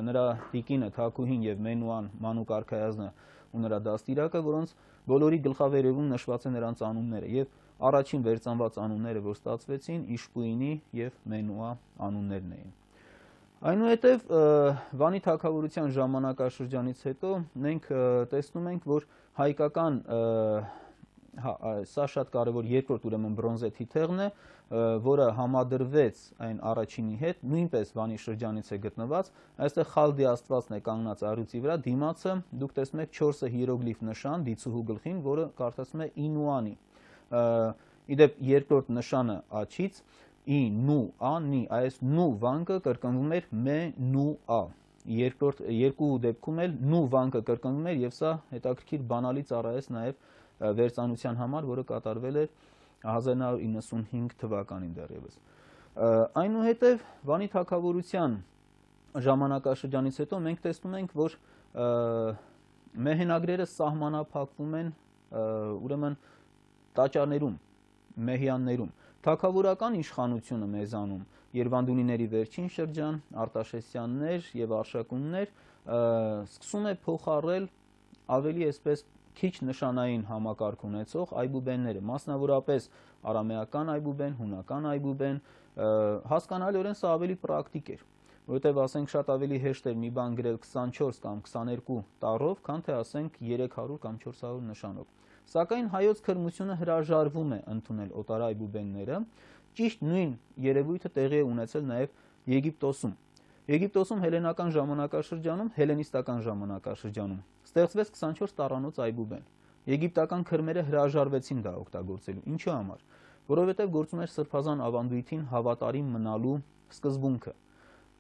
նրա տիկինը Թաքուհին եւ Մենուան Մանուկ արքայազնը ու նրա դաստիարակը, որոնց բոլորի գլխավերևում նշված է նրանց անունները եւ առաջին վերծանված անունները, որ ստացվեցին, Իշխպուինի եւ Մենուա անուններն էին։ Այնուհետև Վանի թագավորության ժամանակաշրջանից հետո մենք տեսնում ենք, որ հայկական սա շատ կարևոր երկրորդ ուրեմն բրոնզե թիթեղն է, որը համադրվեց այն առաջինի հետ, նույնպես Վանի շրջանից է գտնված, այստեղ Խալդի աստվածն է կանգնած առյուծի վրա, դիմացը դուք տեսնում եք 4 հիերոգլիֆ նշան դիցուհու գլխին, որը կարդացվում է Ինուանի։ Իդեպ երկրորդ նշանը աջից ի նու ա նի, այս նու վանկը կրկնվում էր մե նու ա։ Երկու դեպքում էլ նու վանկը կրկնվում էր եւ սա հետաքրքիր բանալի ծառայեց նաեւ վերծանության համար, որը կատարվել էր 1995 թվականին դեռևս։ Այնուհետև Վանի թագավորության ժամանակաշրջանից հետո մենք տեսնում ենք, որ մեհենագրերը սահմանափակվում են ուրեմն տաճարներում, մեհյաններում։ Թագավորական իշխանությունը մեզանում Երվանդունիների վերջին շրջան, Արտաշեսյաններ եւ Արշակուններ սկսում է փոխառել ավելի այսպես քիչ նշանային համակարգ ունեցող այբուբենները, մասնավորապես արամեական այբուբեն, հունական այբուբեն, հասկանալիորեն սա ավելի պրակտիկ էր, որովհետև ասենք շատ ավելի հեշտ էր մի բան գրել 24 կամ 22 տառով, քան թե ասենք 300 կամ 400 նշանով։ Սակայն հայոց քրմությունը հրաժարվում է ընդունել օտար այբուբենները, ճիշտ նույն երևույթը տեղի է ունեցել նաև Եգիպտոսում։ Եգիպտոսում հելենական ժամանակաշրջանում, հելենիստական ժամանակաշրջանում ստեղծվեց 24 տառանոց այբուբեն։ Եգիպտական քրմերը հրաժարվեցին դա օգտագործելու։ Ինչու համար։ Որովհետև գործում էր սրբազան ավանդույթին հավատարիմ մնալու սկզբունքը։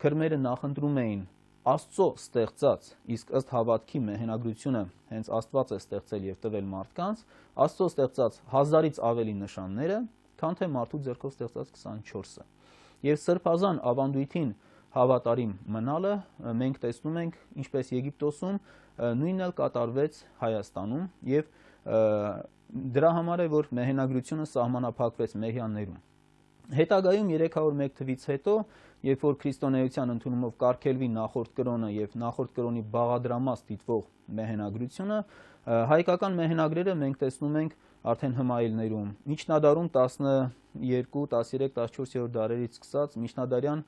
Քրմերը նախընտրում էին Աստծո ստեղծած, իսկ ըստ հավատքի մեհենագրությունը հենց Աստված է ստեղծել եւ տվել մարդկանց, Աստծո ստեղծած 1000-ից ավելի նշանները, քան թե մարդու ձեռքով ստեղծած 24-ը։ Եվ սրբազան ավանդույթին հավատարիմ մնալը մենք տեսնում ենք, ինչպես Եգիպտոսում, նույնն էլ կատարվեց Հայաստանում եւ դրա համար է, որ մեհենագրությունը սահմանափակվեց մեհյաններում։ Հետագայում 301 թվից հետո, երբ որ քրիստոնեության ընդունումով կարգելվի նախորդ կրոնը եւ նախորդ կրոնի բաղադրամաս դիտվող մեհենագրությունը, հայկական մեհենագրերը մենք տեսնում ենք արդեն հմայելներում, միջնադարում 12, 13, 14-րդ դարերից սկսած միջնադարյան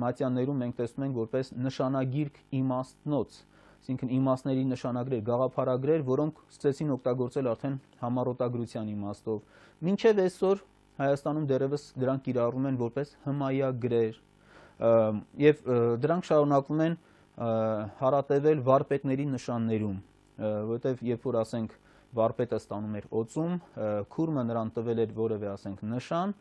մատյաններում մենք տեսնում ենք որպես նշանագիրք իմաստնոց, այսինքն իմաստների նշանագրեր, գաղափարագրեր, որոնք սկսեցին օգտագործել արդեն համառոտագրության իմաստով։ Մինչև այսօր Հայաստանում դեռևս դրանք կիրառվում են որպես հմայագրեր եւ դրանք շարունակվում են հարատևել վարպետների նշաններում, որովհետեւ երբ որ ասենք վարպետը ստանում էր օծում, քուրմը նրան տվել էր որևէ ասենք նշան,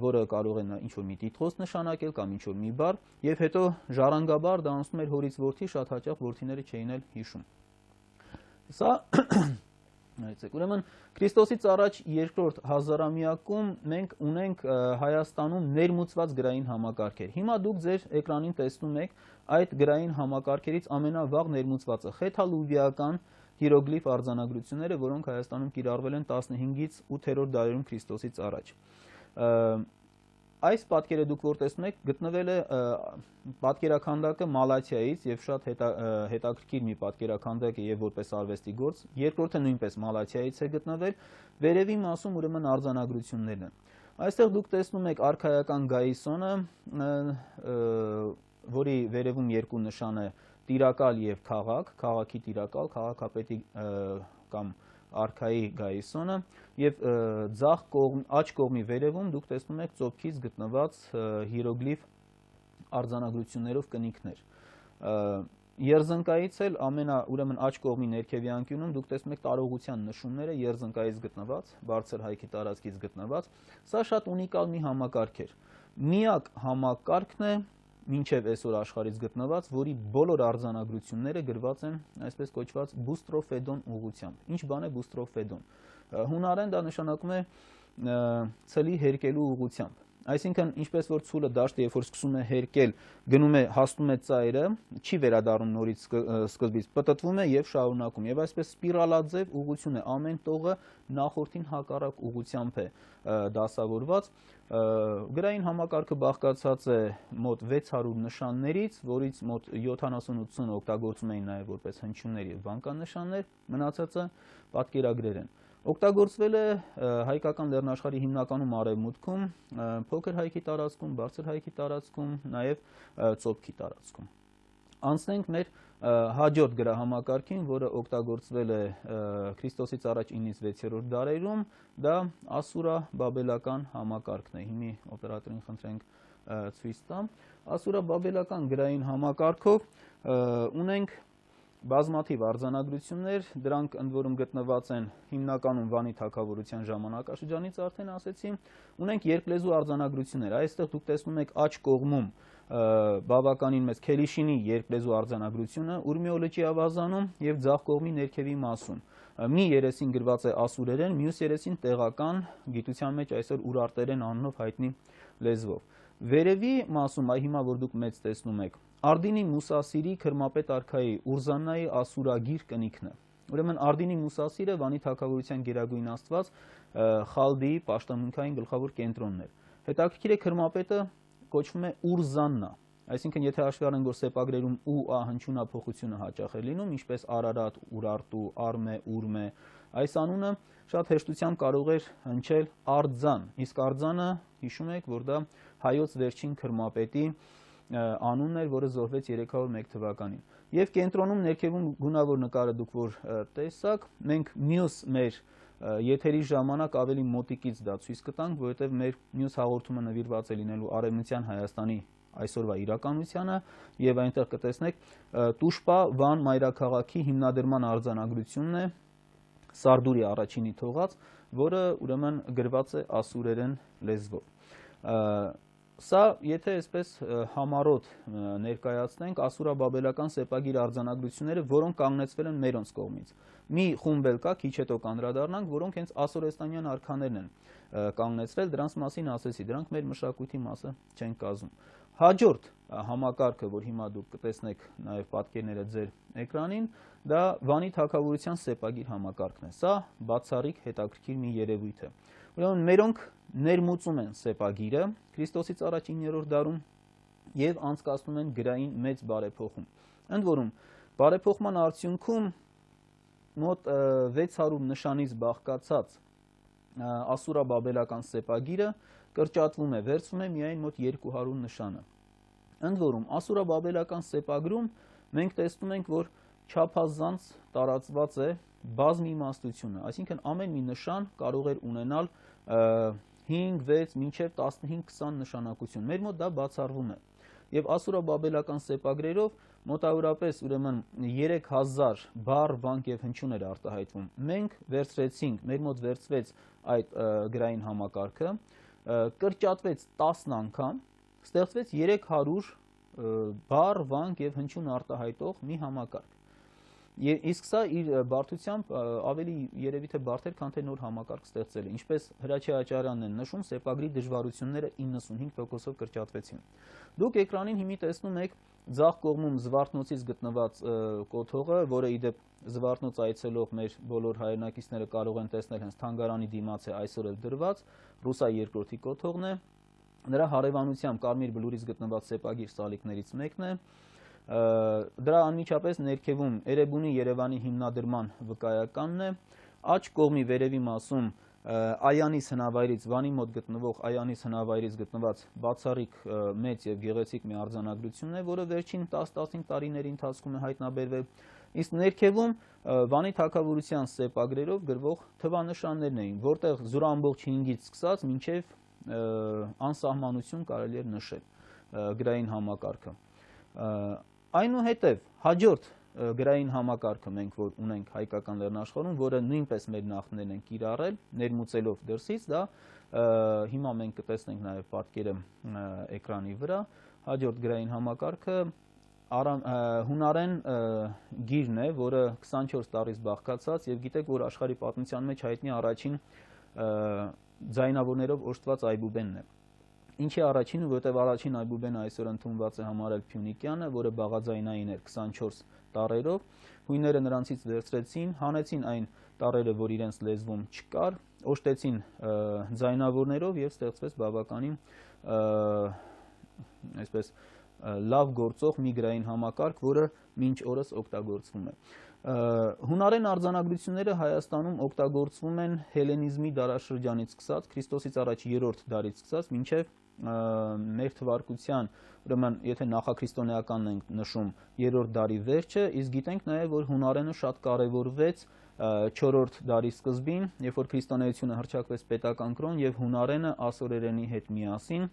որը կարող է ինչ-որ մի տիտղոս նշանակել կամ ինչ-որ մի բառ, եւ հետո ժառանգաբար դա անցնում էր հորից որդի, շատ հաճախ որդիները չէին էլ հիշում։ Սա Ուրեմն Քրիստոսից առաջ երկրորդ հազարամյակում մենք ունենք Հայաստանում ներմուծված գրային համակարգեր։ Հիմա դուք ձեր էկրանին տեսնում եք այդ գրային համակարգերից ամենավաղ ներմուծվածը խեթալուվիական հիերոգլիֆ արձանագրությունները, որոնք Հայաստանում կիրառվել են 15-ից 8-րդ դարերում Քրիստոսից առաջ։ Այս պատկերը դուք որ տեսնում եք, գտնվել է պատկերաքանդակը Մալաթիայից եւ շատ հետաքրքիր մի պատկերաքանդակ է եւ որպես արվեստի գործ, երկրորդը նույնպես Մալաթիայից է գտնվել, վերևի մասում ուրեմն արձանագրություններն են։ Այստեղ դուք տեսնում եք արքայական գայիսոնը, որի վերևում երկու նշան է տիրակալ եւ քաղաք, քաղաքի տիրակալ, քաղաքապետի կամ արքայի գայիսոնը եւ ձախ կողմ աջ կողմի վերևում դուք տեսնում եք ծոփքից գտնված հիերոգլիֆ արձանագրություններով կնիքներ։ Երզնկայից էլ ուրեմն աջ կողմի ներքևի անկյունում դուք տեսնում եք տարողության նշումները երզնկայից գտնված, բարձր հայքի տարածքից գտնված։ Սա շատ ունիկալ մի համակարգ էր։ Միակ համակարգն է մինչև այսօր աշխարհից գտնված, որի բոլոր արձանագրությունները գրված են այսպես կոչված բուստրոֆեդոն ուղղությամբ։ Ինչ բան է բուստրոֆեդոն։ Հունարեն դա նշանակում է ցլի հերկելու ուղղությամբ։ Այսինքն, ինչպես որ ցուլը դաշտը երբ որ սկսում է հերկել, գնում է հասնում է ծայրը, չի վերադառնում նորից սկզբից, պտտվում է եւ շարունակում։ Եվ այսպես սպիրալաձև ուղղություն է, ամեն տողը նախորդին հակառակ ուղղությամբ է դասավորված։ Գրային համակարգը բաղկացած է մոտ 600 նշաններից, որից մոտ 70-80 օգտագործում էին նաև որպես հնչյուններ եւ վանկանշաններ, մնացածը պատկերագրեր են։ Օգտագործվել է հայկական լեռնաշխարհի հիմնականում արևմուտքում, փոքր հայքի տարածքում, բարձր հայքի տարածքում, նաև ծոփքի տարածքում։ Անցնենք մեր հաջորդ գրահամակարգին, որը օգտագործվել է Քրիստոսից առաջ 9-ից 6-րդ դարերում, դա ասուրա-բաբելական համակարգն է։ Հիմի օպերատորին խնդրենք ցույց տա։ Ասուրա-բաբելական գրային համակարգով ունենք բազմաթիվ արձանագրություններ, դրանք ընդ որում գտնված են հիմնականում Վանի թագավորության ժամանակաշրջանից արդեն ասեցի, ունենք երկլեզու արձանագրություններ, այստեղ դուք տեսնում եք աջ կողմում բավականին մեծ Քելիշինի երկլեզու արձանագրությունը Ուրմիո լճի ավազանում եւ ձախ կողմի ներքևի մասում։ Մի երեսին գրված է ասուրերեն, մյուս երեսին տեղական գիտության մեջ այսօր ուրարտերեն անունով հայտնի լեզվով։ Վերևի մասում, այ հիմա որ դուք մեծ տեսնում եք, Արդինի Մուսասիրի քրմապետ արքայի Ուրզանայի ասուրագիր կնիքն է։ Ուրեմն Արդինի Մուսասիրը Վանի թագավորության գերագույն աստված Խալդիի պաշտամունքային գլխավոր կենտրոնն էր։ Հետաքրքիր է քրմապետը կոչվում է Ուրզաննա, այսինքն եթե հաշվի առնենք, որ սեպագրերում ու հնչյունափոխությունը հաճախ է լինում, ինչպես Արարատ, Ուրարտու, Արմե, Ուրմե, այս անունը շատ հեշտությամբ կարող էր հնչել Արձան, իսկ Արձանը հիշում եք, որ դա հայոց վերջին քրմապետի անունն էր, որը զոհվեց 301 թվականին։ Եվ կենտրոնում ներքևում գունավոր նկարը դուք որ տեսաք, մենք մյուս մեր եթերի ժամանակ ավելի մոտիկից դա ցույց կտանք, որովհետև մեր մյուս հաղորդումը նվիրված է լինելու Արևմտյան Հայաստանի այսօրվա իրականությանը եւ այնտեղ կտեսնեք Տուշպա Վան մայրաքաղաքի հիմնադրման արձանագրությունն է Սարդուրի առաջինի թողած, որը ուրեմն գրված է ասուրերեն լեզվով։ Սա, եթե այսպես համառոտ ներկայացնենք, ասուրա-բաբելական սեպագիր արձանագրությունները, որոնք կանգնեցվել են մերոնց կողմից։ Մի խումբ էլ կա, քիչ հետո կանդրադառնանք, որոնք հենց ասորեստանյան արքաներն են կանգնեցրել, դրանց մասին ասեցի, դրանք մեր մշակույթի մասը չեն կազմում։ Հաջորդ համակարգը, որ հիմա դուք կտեսնեք նաև պատկերները ձեր էկրանին, դա Վանի թագավորության սեպագիր համակարգն է։ Սա բացառիկ հետաքրքիր մի երևույթ է։ Ուրեմն մերոնք ներմուծում են սեպագիրը Քրիստոսից առաջ 9-րդ դարում եւ անցկացնում են գրային մեծ բարեփոխում։ Ընդ որում, բարեփոխման արդյունքում մոտ 600 նշանից բաղկացած ասուրա-բաբելական սեպագիրը կրճատվում է, վերցվում է միայն մոտ 200 նշանը։ Ընդ որում, ասուրա-բաբելական սեպագրում մենք տեսնում ենք, որ չափազանց տարածված է բազմիմաստությունը, այսինքն ամեն մի նշան կարող էր ունենալ 5, 6, մինչև 15-20 նշանակություն։ Մեր մոտ դա բացառվում է։ Եվ ասուրա-բաբելական սեպագրերով մոտավորապես ուրեմն 3000 բառ, վանք եւ հնչյուն էր արտահայտվում։ Մենք վերցրեցինք, մեր մոտ վերցվեց այդ գրային համակարգը, կրճատվեց 10 անգամ, ստեղծվեց 300 բառ, վանք եւ հնչյուն արտահայտող մի համակարգ։ Իսկ սա իր բարդությամբ ավելի երևի թե բարդ էր, քան թե նոր համակարգ ստեղծելը։ Ինչպես Հրաչյա Աճարյանն են նշում, սեպագրի դժվարությունները 95%-ով կրճատվեցին։ Դուք էկրանին հիմի տեսնում եք ձախ կողմում Զվարթնոցից գտնված կոթողը, որը ի դեպ Զվարթնոց այցելող մեր բոլոր հայրենակիցները կարող են տեսնել հենց թանգարանի դիմաց է այսօր էլ դրված, Ռուսա II կոթողն է։ Նրա հարևանությամբ Կարմիր բլուրից գտնված սեպագիր սալիկներից մեկն է։ Դրա անմիջապես ներքևում Էրեբունի Երևանի հիմնադրման վկայականն է, աջ կողմի վերևի մասում Այանիս հնավայրից, Վանի մոտ գտնվող Այանիս հնավայրից գտնված բացառիկ մեծ եւ գեղեցիկ մի արձանագրությունն է, որը վերջին 10-15 տարիների ընթացքում է հայտնաբերվել, իսկ ներքևում Վանի թագավորության սեպագրերով գրվող թվանշաններն էին, որտեղ 0.5-ից սկսած մինչև անսահմանություն կարելի էր նշել գրային համակարգը։ Այնուհետև հաջորդ գրային համակարգը մենք որ ունենք հայկական լեռնաշխարհում, որը նույնպես մեր նախններն են կիրառել, ներմուծելով դրսից, դա հիմա մենք կտեսնենք նաև պատկերը էկրանի վրա, հաջորդ գրային համակարգը հունարեն գիրն է, որը 24 տառից բաղկացած եւ գիտեք, որ աշխարհի պատմության մեջ հայտնի առաջին ձայնավորներով օժտված այբուբենն է։ Ինչի առաջինը, որտեղ առաջին այբուբենը այսօր ընդունված է համարել Փյունիկյանը, որը բաղաձայնային էր 24 տառերով, հույները նրանցից վերցրեցին, հանեցին այն տառերը, որ իրենց լեզվում չկար, օժտեցին ձայնավորներով եւ ստեղծվեց բավականին այսպես լավ գործող մի գրային համակարգ, որը մինչ օրս օգտագործվում է։ Հունարեն արձանագրությունները Հայաստանում օգտագործվում են հելենիզմի դարաշրջանից սկսած, Քրիստոսից առաջ 3-րդ դարից սկսած, մինչև մեր թվարկության, ուրեմն եթե նախաքրիստոնեականն ենք նշում 3-րդ դարի վերջը, իսկ գիտենք նաև, որ հունարենը շատ կարևորվեց 4-րդ դարի սկզբին, երբ որ քրիստոնեությունը հռչակվեց պետական կրոն եւ հունարենը ասորերենի հետ միասին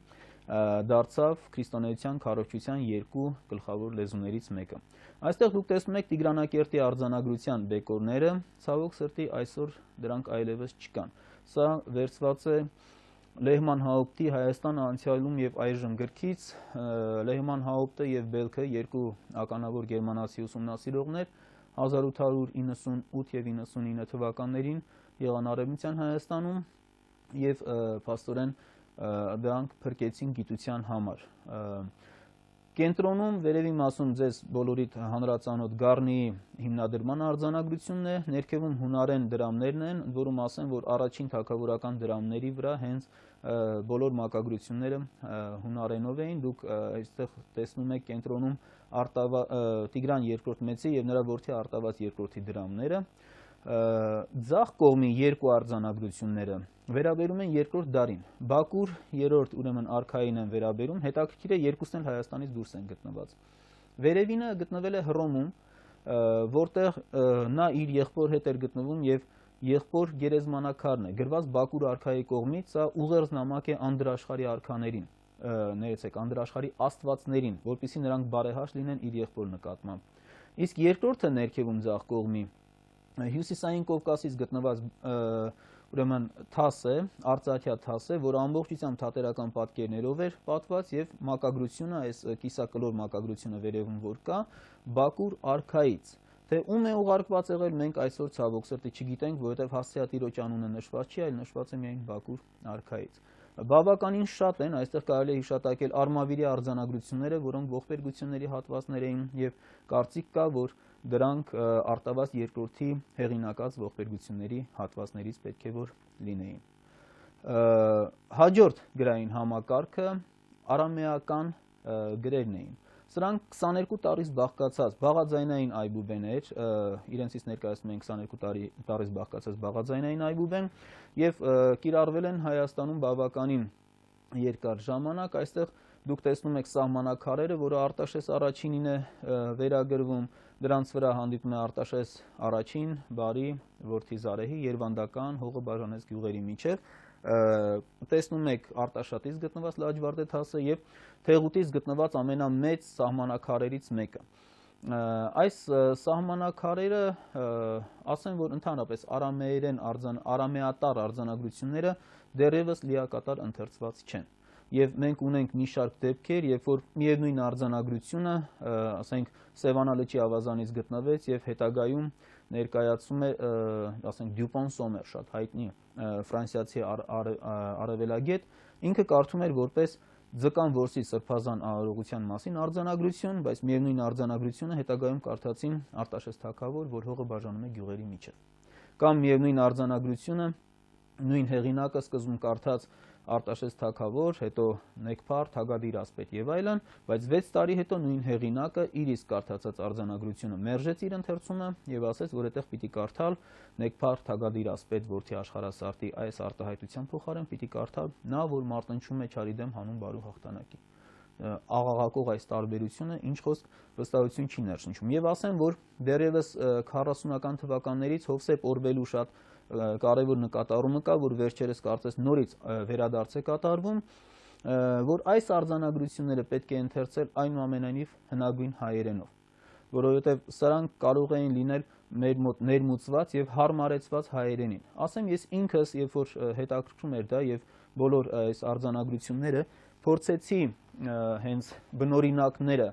դարձավ քրիստոնեության քարոզչության երկու գլխավոր լեզուներից մեկը։ Այստեղ դուք տեսնում եք Տիգրանակերտի արձանագրության բեկորները, ցավոք սրտի այսօր դրանք այլևս չկան։ Սա վերցված է Լեհման Հաուպտի Հայաստանը անցյալում եւ այժմ գրքից։ Լեհման Հաուպտը եւ Բելքը երկու ականավոր գերմանացի ուսումնասիրողներ 1898 եւ 99 թվականներին եղան Արևմտյան Հայաստանում եւ փաստորեն դրանք փրկեցին գիտության համար։ Կենտրոնում վերևի մասում ձեզ բոլորիդ հանրածանոթ Գառնիի հիմնադրման արձանագրությունն է, ներքևում հունարեն դրամներն են, որում ասեմ, որ առաջին թագավորական դրամների վրա հենց բոլոր մակագրությունները հունարենով էին։ Դուք այստեղ տեսնում եք կենտրոնում Տիգրան II Մեծի եւ նրա որդի Արտավազ II-ի դրամները։ Ձախ կողմի երկու արձանագրությունները վերաբերում են 2-րդ դարին։ Բակուր 3-րդ ուրեմն արքային են վերաբերում, հետաքրքիր է երկուսն էլ Հայաստանից դուրս են գտնված։ Վերևինը գտնվել է Հռոմում, որտեղ նա իր եղբոր հետ էր գտնվում եւ եղբոր գերեզմանակարն է, գրված Բակուր արքայի կողմից, սա ուղերձ նամակ է անդրաշխարհի արքաներին, ներեցեք, անդրաշխարհի աստվածներին, որպեսզի նրանք բարեհաշտ լինեն իր եղբոր նկատմամբ։ Իսկ երկրորդը ներքևում ձախ կողմի Հյուսիսային Կովկասից գտնված ուրեմն թաս է, արծաթյա թաս է, որը ամբողջությամբ թատերական պատկերներով էր պատված եւ մակագրությունը, այս կիսակլոր մակագրությունը վերևում որ կա, Բակուր արքայից։ Թե ում է ուղարկված եղել, մենք այսօր ցավոք սրտի չգիտենք, որովհետեւ Հասցեատիրոջ անունը նշված չի, այլ նշված է միայն Բակուր արքայից։ Բավականին շատ են, այստեղ կարելի է հիշատակել Արմավիրի արձանագրությունները, որոնք ողբերգությունների հատվածներ էին եւ կարծիք կա, որ դրանք Արտավազ II-ի հեղինակած ողբերգությունների հատվածներից պետք է որ լինեին։ Հաջորդ գրային համակարգը արամեական գրերն էին։ Սրանք 22 տարից բաղկացած բաղաձայնային այբուբեներ, իրենցից ներկայացնում են 22 տարից բաղկացած բաղաձայնային այբուբեն եւ կիրառվել են Հայաստանում բավականին երկար ժամանակ։ Այստեղ դուք տեսնում եք սահմանակարերը, որը Արտաշես առաջինին է վերագրվում, դրանց վրա հանդիպում է Արտաշես առաջին, բարի, որդի Զարեհի, Երվանդական, հողը բաժանեց գյուղերի միջև։ Տեսնում եք Արտաշատից գտնված Լաջվարդե թասը եւ Թեղուտից գտնված ամենամեծ սահմանակարերից մեկը։ Այս սահմանակարերը, ասեմ, որ ընդհանրապես արամեատար արձանագրությունները դեռևս լիակատար ընթերցված չեն։ Եվ մենք ունենք մի շարք դեպքեր, երբ որ միևնույն արձանագրությունը, ասենք, Սևանա լճի ավազանից գտնվեց եւ հետագայում ներկայացում է, ասենք, Դյուպոն Սոմեր, շատ հայտնի ֆրանսիացի արևելագետ, ինքը կարդում էր որպես Ձկան որսի սրբազան արարողության մասին արձանագրություն, բայց միևնույն արձանագրությունը հետագայում կարդացին Արտաշես թագավոր, որ հողը բաժանում է գյուղերի միջև։ Կամ միևնույն արձանագրությունը նույն հեղինակը սկզբում կարդաց Արտաշես թագավոր, հետո Նեգփար, Թագադիր ասպետ եւ այլն, բայց 6 տարի հետո նույն հեղինակը իր իսկ կարդացած արձանագրությունը մերժեց իր ընթերցումը եւ ասաց, որ այդտեղ պիտի կարդալ Նեգփար, Թագադիր ասպետ, որդի աշխարհասարտի այս արտահայտության փոխարեն պիտի կարդալ նա, որ մարտնչում է չարի դեմ հանուն բարու հաղթանակի։ Աղաղակող այս տարբերությունը ինչ խոսք վստահություն չի ներշնչում։ Եվ ասեմ, որ դեռևս 40-ական թվականներից Հովսեփ Օրբելու շատ կարևոր նկատառումը կա, որ վերջերս կարծես նորից վերադարձ է կատարվում, որ այս արձանագրությունները պետք է ընթերցել այնուամենայնիվ հնագույն հայերենով, որովհետև սրանք կարող էին լինել մեր մոտ ներմուծված եւ հարմարեցված հայերենին։ Ասեմ, ես ինքս, երբ որ հետաքրքրում էր դա եւ բոլոր այս արձանագրությունները փորձեցի հենց բնօրինակները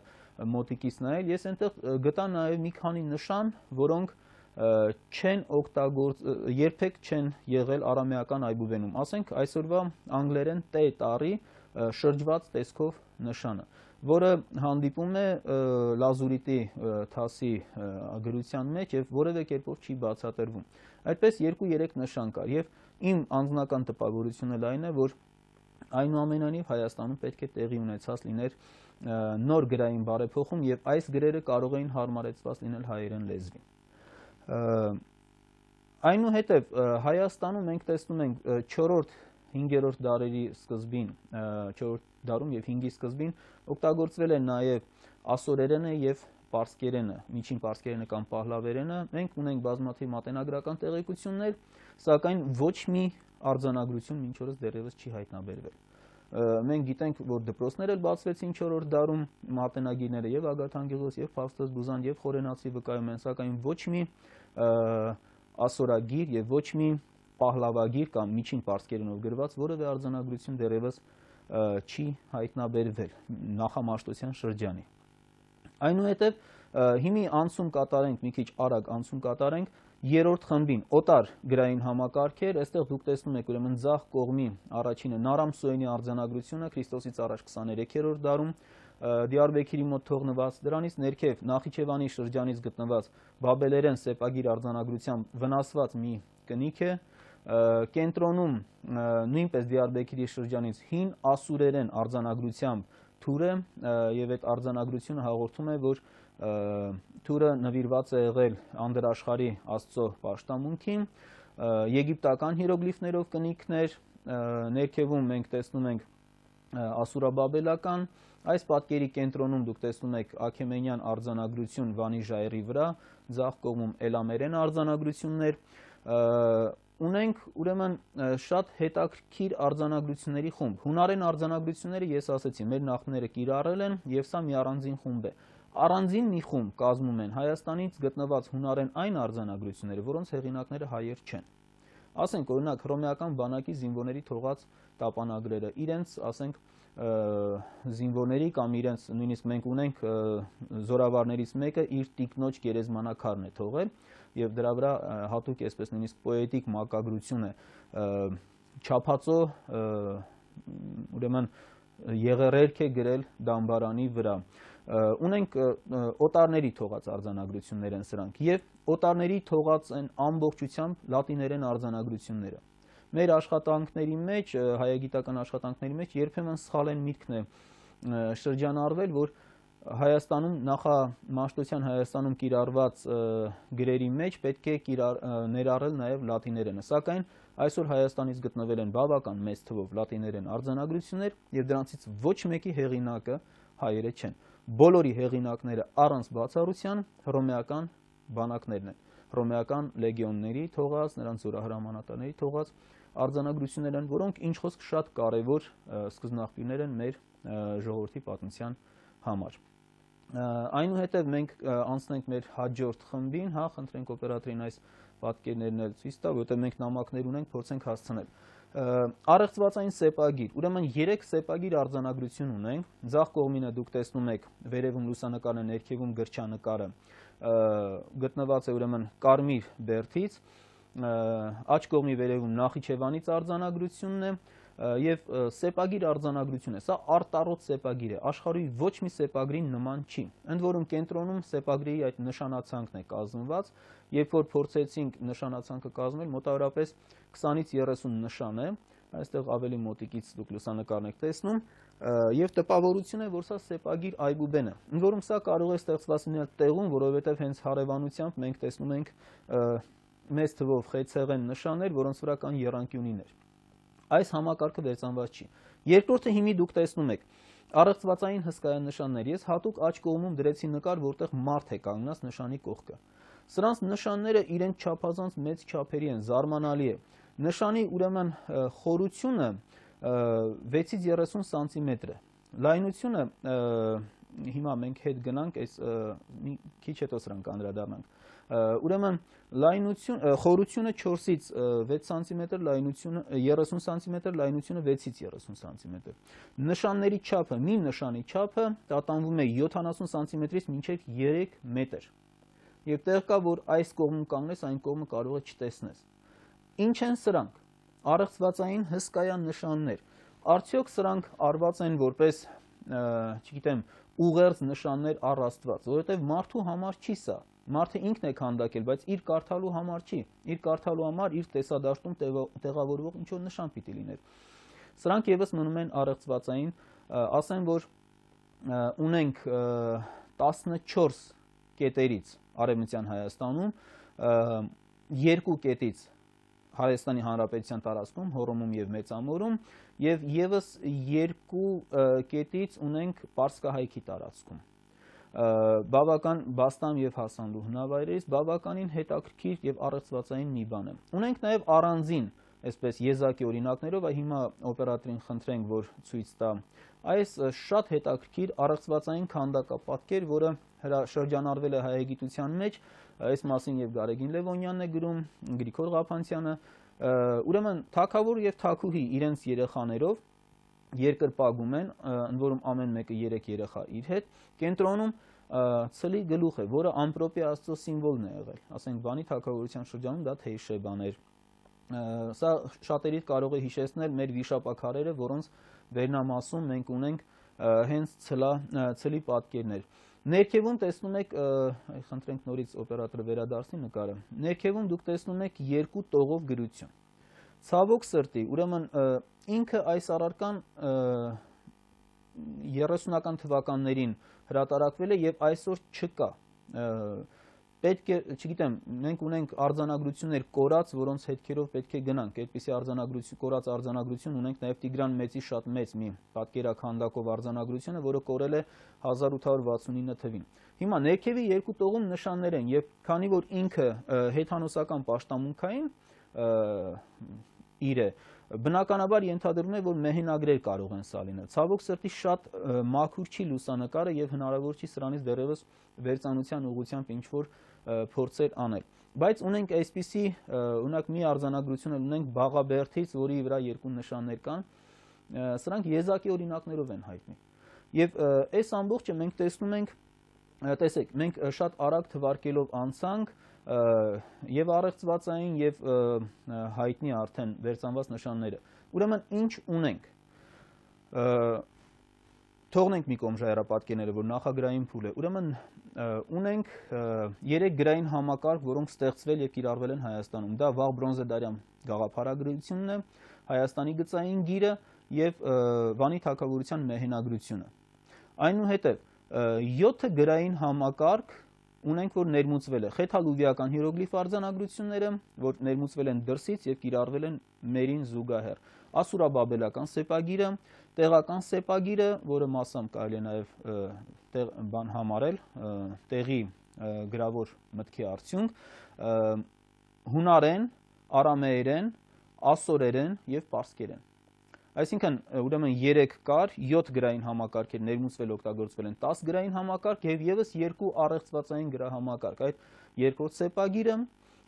մոտիկից նայել, ես այնտեղ գտա նաեւ մի քանի նշան, որոնք չեն երբեք չեն եղել արամեական այբուբենում։ Ասենք այսօրվա անգլերեն T տառի շրջված տեսքով նշանը, որը հանդիպում է լազուրիտի թասի գրության մեջ եւ որևէ կերպով չի բացատրվում։ Այդպես 2-3 նշան կար եւ իմ անձնական տպավորությունը այն է, որ Այնուամենայնիվ Հայաստանում պետք է տեղի ունեցած լիներ նոր գրային բարեփոխում եւ այս գրերը կարող էին հարմարեցված լինել հայերեն լեզվին։ Այնուհետև Հայաստանում մենք տեսնում ենք 4-րդ 5-րդ դարերի սկզբին, 4-րդ դարում եւ 5-ի սկզբին օգտագործվել է նաեւ ասորերենը եւ պարսկերենը, միջին պարսկերենը կամ պահլավերենը։ Մենք ունենք բազմաթիվ մատենագրական տեղեկություններ, սակայն ոչ մի արձանագրություն մինչ օրս դեռևս չի հայտնաբերվել։ Մենք գիտենք, որ դպրոցներ էլ բացվեցին 4-րդ դարում, մատենագիրները եւ Ագաթան Գեղոս, եւ Ֆավստոս Բուզան, եւ Խորենացի վկայում են, սակայն ոչ մի ասորագիր եւ ոչ մի պահլավագիր կամ միջին պարսկերենով գրված որևէ արձանագրություն դեռևս չի հայտնաբերվել նախամաշտության շրջանի։ Այնուհետև հիմի անցում կատարենք, մի քիչ արագ անցում կատարենք 3-րդ խմբին, օտար գրային համակարգեր, այստեղ դուք տեսնում եք ուրեմն ձախ կողմի առաջինը Նարամ Սոյենի արձանագրությունը Քրիստոսից առաջ 23-րդ դարում Դիարբեքիրի մոտ թողնված, դրանից ներքև Նախիջևանի շրջանից գտնված բաբելերեն սեպագիր արձանագրությամբ վնասված մի կնիք է, կենտրոնում նույնպես Դիարբեքիրի շրջանից հին ասուրերեն արձանագրությամբ թուր է եւ այդ արձանագրությունը հաղորդում է, որ թուրը նվիրված է եղել անդրաշխարհի Աստծո պաշտամունքին, եգիպտական հիերոգլիֆներով կնիքներ, ներքևում մենք տեսնում ենք ասուրաբաբելական, այս պատկերի կենտրոնում դուք տեսնում եք Աքեմենյան արձանագրություն Վանի ժայռի վրա, ձախ կողմում էլամերեն արձանագրություններ, ունենք ուրեմն շատ հետաքրքիր արձանագրությունների խումբ։ Հունարեն արձանագրությունները ես ասացի, մեր նախնիները կիրառել են եւ սա մի առանձին խումբ է։ Առանձին մի խումբ կազմում են Հայաստանից գտնված հունարեն այն արձանագրությունները, որոնց հեղինակները հայեր չեն։ Ասենք օրինակ հռոմեական բանակի զինվորների թողած տապանագրերը, իրենց ասենք զինվորների կամ իրենց նույնիսկ մենք ունենք զորավարներից մեկը իր տիկնոջ գերեզմանակարն է թողել եւ դրա վրա հատուկ այսպես նույնիսկ պոետիկ մակագրություն է չափածո ուրեմն եղերերք է գրել դամբարանի վրա։ Ունենք օտարների թողած արձանագրություններ են սրանք եւ օտարների թողած են ամբողջությամբ լատիներեն արձանագրությունները։ Մեր աշխատանքների մեջ, հայագիտական աշխատանքների մեջ երբեմն սխալեն միտքն է շրջանառվել, որ Հայաստանում նախամաշտության Հայաստանում կիրառված գրերի մեջ պետք է ներառել նաև լատիներենը, սակայն այսօր Հայաստանից գտնվել են բավական մեծ թվով լատիներեն արձանագրություններ եւ դրանցից ոչ մեկի հեղինակը հայերը չեն։ Բոլորի հեղինակները առանց բացառության հռոմեական բանակներն են, հռոմեական լեգիոնների թողած, նրանց զորահրամանատարների թողած արձանագրություններ են, որոնք ինչ խոսք շատ կարևոր սկզբնաղբյուրներ են մեր ժողովրդի պատմության համար։ Այնուհետև մենք անցնենք մեր հաջորդ խմբին, խնդրենք օպերատորին այս պատկերներն էլ ցույց տա, որտեղ մենք նամակներ ունենք, փորձենք հասցնել։ Առեղծվածային սեպագիր, ուրեմն 3 սեպագիր արձանագրություն ունենք, ձախ կողմինը դուք տեսնում եք վերևում լուսանկարը, ներքևում գրչանկարը, գտնված է ուրեմն կարմիր բերդից, աջ կողմի վերևում Նախիջևանից արձանագրությունն է եւ սեպագիր արձանագրություն է, սա արտառոց սեպագիր է, աշխարհի ոչ մի սեպագրի նման չի, ընդ որում կենտրոնում սեպագրի այդ նշանացանկն է կազմված, երբ որ փորձեցինք նշանացանկը կազմել, մոտավորապես 20-ից 30 նշան է, այստեղ ավելի մոտիկից դուք լուսանկարն եք տեսնում, եւ տպավորություն է, որ սա սեպագիր այբուբեն է, ընդ որում սա կարող է ստեղծված լինել տեղում, որովհետեւ հենց հարևանությամբ մենք տեսնում ենք մեծ թվով խեցեղեն նշաններ, որոնց վրա կան եռանկյունիներ։ Այս համակարգը վերծանված չի։ Երկրորդը հիմի դուք տեսնում եք առեղծվածային հսկայական նշաններ։ Ես հատուկ աջ կողմում դրեցի նկար, որտեղ մարդ է կանգնած նշանի կողքը։ Սրանց նշանները իրենք չափազանց մեծ չափերի են, զարմանալի է։ Նշանի ուրեմն խորությունը 6-ից 30 սանտիմետր է։ Լայնությունը հիմա մենք հետ գնանք, այս մի քիչ հետո սրան կանդրադառնանք։ Ուրեմն խորությունը 4-ից 6 սանտիմետր, լայնությունը 30 սանտիմետր, լայնությունը 6-ից 30 սանտիմետր։ Նշանների չափը, մի նշանի չափը տատանվում է 70 սանտիմետրից մինչև 3 մետր։ Եվ տեղ կա, որ այս կողմում կանգնես, այն կողմը կարող է չտեսնես։ Ինչ են սրանք։ Առեղծվածային հսկայական նշաններ։ Արդյոք սրանք արված են որպես, չգիտեմ, ուղերձ նշաններ առ Աստված, որովհետև մարդու համար չի սա։ Մարդը ինքն է քանդակել, բայց իր կարդալու համար չի։ Իր կարդալու համար իր տեսադաշտում տեղավորվող ինչ-որ նշան պիտի լիներ։ Սրանք եւս մնում են առեղծվածային, ասեմ, որ ունենք 14 կետերից Արևմտյան Հայաստանում, 2 կետից Հայաստանի Հանրապետության տարածքում, Հոռոմում եւ Մեծամորում, եւ եւս 2 կետից ունենք Պարսկահայքի տարածքում։ Բավական Բաստամ եւ Հասանլու հնավայրերից բավականին հետաքրքիր եւ առեղծվածային մի բան է։ Ունենք նաեւ առանձին, այսպես եզակի օրինակներով, հիմա օպերատորին խնդրենք, որ ցույց տա այս շատ հետաքրքիր առեղծվածային քանդակապատկեր, որը շրջանառվել է հայագիտության մեջ, այս մասին եւ Գարեգին Լևոնյանն է գրում, Գրիգոր Ղափանցյանը, ուրեմն թագավոր եւ թագուհի իրենց երեխաներով երկրպագում են, ընդ որում ամեն մեկը 3 երեխա իր հետ, կենտրոնում ցլի գլուխ է, որը ամպրոպի Աստծո սիմվոլն է եղել, ասենք Վանի թագավորության շրջանում դա Թեյշեբան էր։ Սա շատերիդ կարող է հիշեցնել մեր վիշապաքարերը, որոնց վերնամասում մենք ունենք հենց ցլի պատկերներ։ Ներքևում տեսնում եք, խնդրենք նորից օպերատորը վերադարձնի նկարը, ներքևում դուք տեսնում եք 2 տողով գրություն։ Ցավոք սրտի, ուրեմն ինքը այս առարկան 30-ական թվականներին հրատարակվել է եւ այսօր չկա։ Պետք է, չգիտեմ, մենք ունենք արձանագրություններ կորած, որոնց հետքերով պետք է գնանք, այդպիսի արձանագրություն, կորած արձանագրություն ունենք նաև Տիգրան Մեծի շատ մեծ մի պատկերաքանդակով արձանագրությունը, որը կորել է 1869 թվին։ Հիմա ներքևի 2 տողում նշաններ են եւ քանի որ ինքը հեթանոսական պաշտամունքային իր է, բնականաբար ենթադրվում է, որ մեհենագրեր կարող են սա լինել։ Ցավոք սրտի շատ մաքուր չի լուսանկարը եւ հնարավոր չի սրանից դեռևս վերծանության ուղղությամբ ինչ-որ փորձեր անել։ Բայց ունենք այսպիսի, օրինակ մի արձանագրություն ունենք Բաղաբերդից, որի վրա 2 նշաններ կան, սրանք եզակի օրինակներով են հայտնի։ Եվ այս ամբողջը մենք տեսնում ենք, տեսեք, մենք շատ արագ թվարկելով անցանք եւ առեղծվածային եւ հայտնի արդեն վերծանված նշանները։ Ուրեմն ինչ ունենք։ Թողնենք մի կողմ ժայռապատկերները, որ նախագրային փուլ է։ Ուրեմն ունենք 3 գրային համակարգ, որոնք ստեղծվել եւ կիրառվել են Հայաստանում։ Դա վաղ բրոնզեդարյան գաղափարագրությունն է, Հայաստանի գծային գիրը եւ Վանի թագավորության մեհենագրությունը։ Այնուհետեւ 7 գրային համակարգ ունենք, որ ներմուծվել է խեթալուվիական հիերոգլիֆ արձանագրությունները, որ ներմուծվել են դրսից եւ կիրառվել են մերին զուգահեռ։ Ասուրաբաբելական սեպագիրը, տեղական սեպագիրը, որը մասամբ կարելի է նաեւ բան համարել, տեղի գրավոր մտքի արդյունք, հունարեն, արամեերեն, ասորերեն եւ պարսկերեն։ Այսինքն, ուրեմն 3 կար, 7 գրային համակարգեր ներմուծվել օգտագործվել են 10 գրային համակարգ եւ եւս 2 առեղծվածային գրահամակարգ։ Այդ երկրորդ սեպագիրը,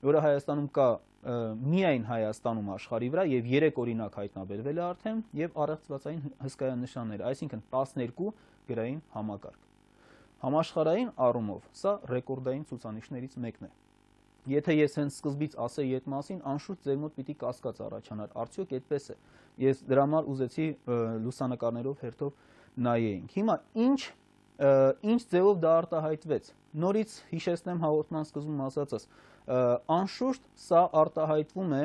որը Հայաստանում կա միայն Հայաստանում աշխարհի վրա եւ 3 օրինակ հայտնաբերվել է արդեն եւ առեղծվածային հսկայանշանները, այսինքն 12 գրային համակարգ։ Համաշխարհային առումով սա ռեկորդային ցուցանիշներից մեկն է։ Եթե ես հենց սկզբից ասեի այդ մասին, անշուշտ ձեր մոտ պիտի կասկած առաջանար, արդյոք այդպես է։ Ես դրա համար ուզեցի լուսանկարներով հերթով նայեինք։ Հիմա ինչ ձևով դա արտահայտվեց։ Նորից հիշեցնեմ հաղորդման սկզբում ասածս, անշուշտ սա արտահայտվում է,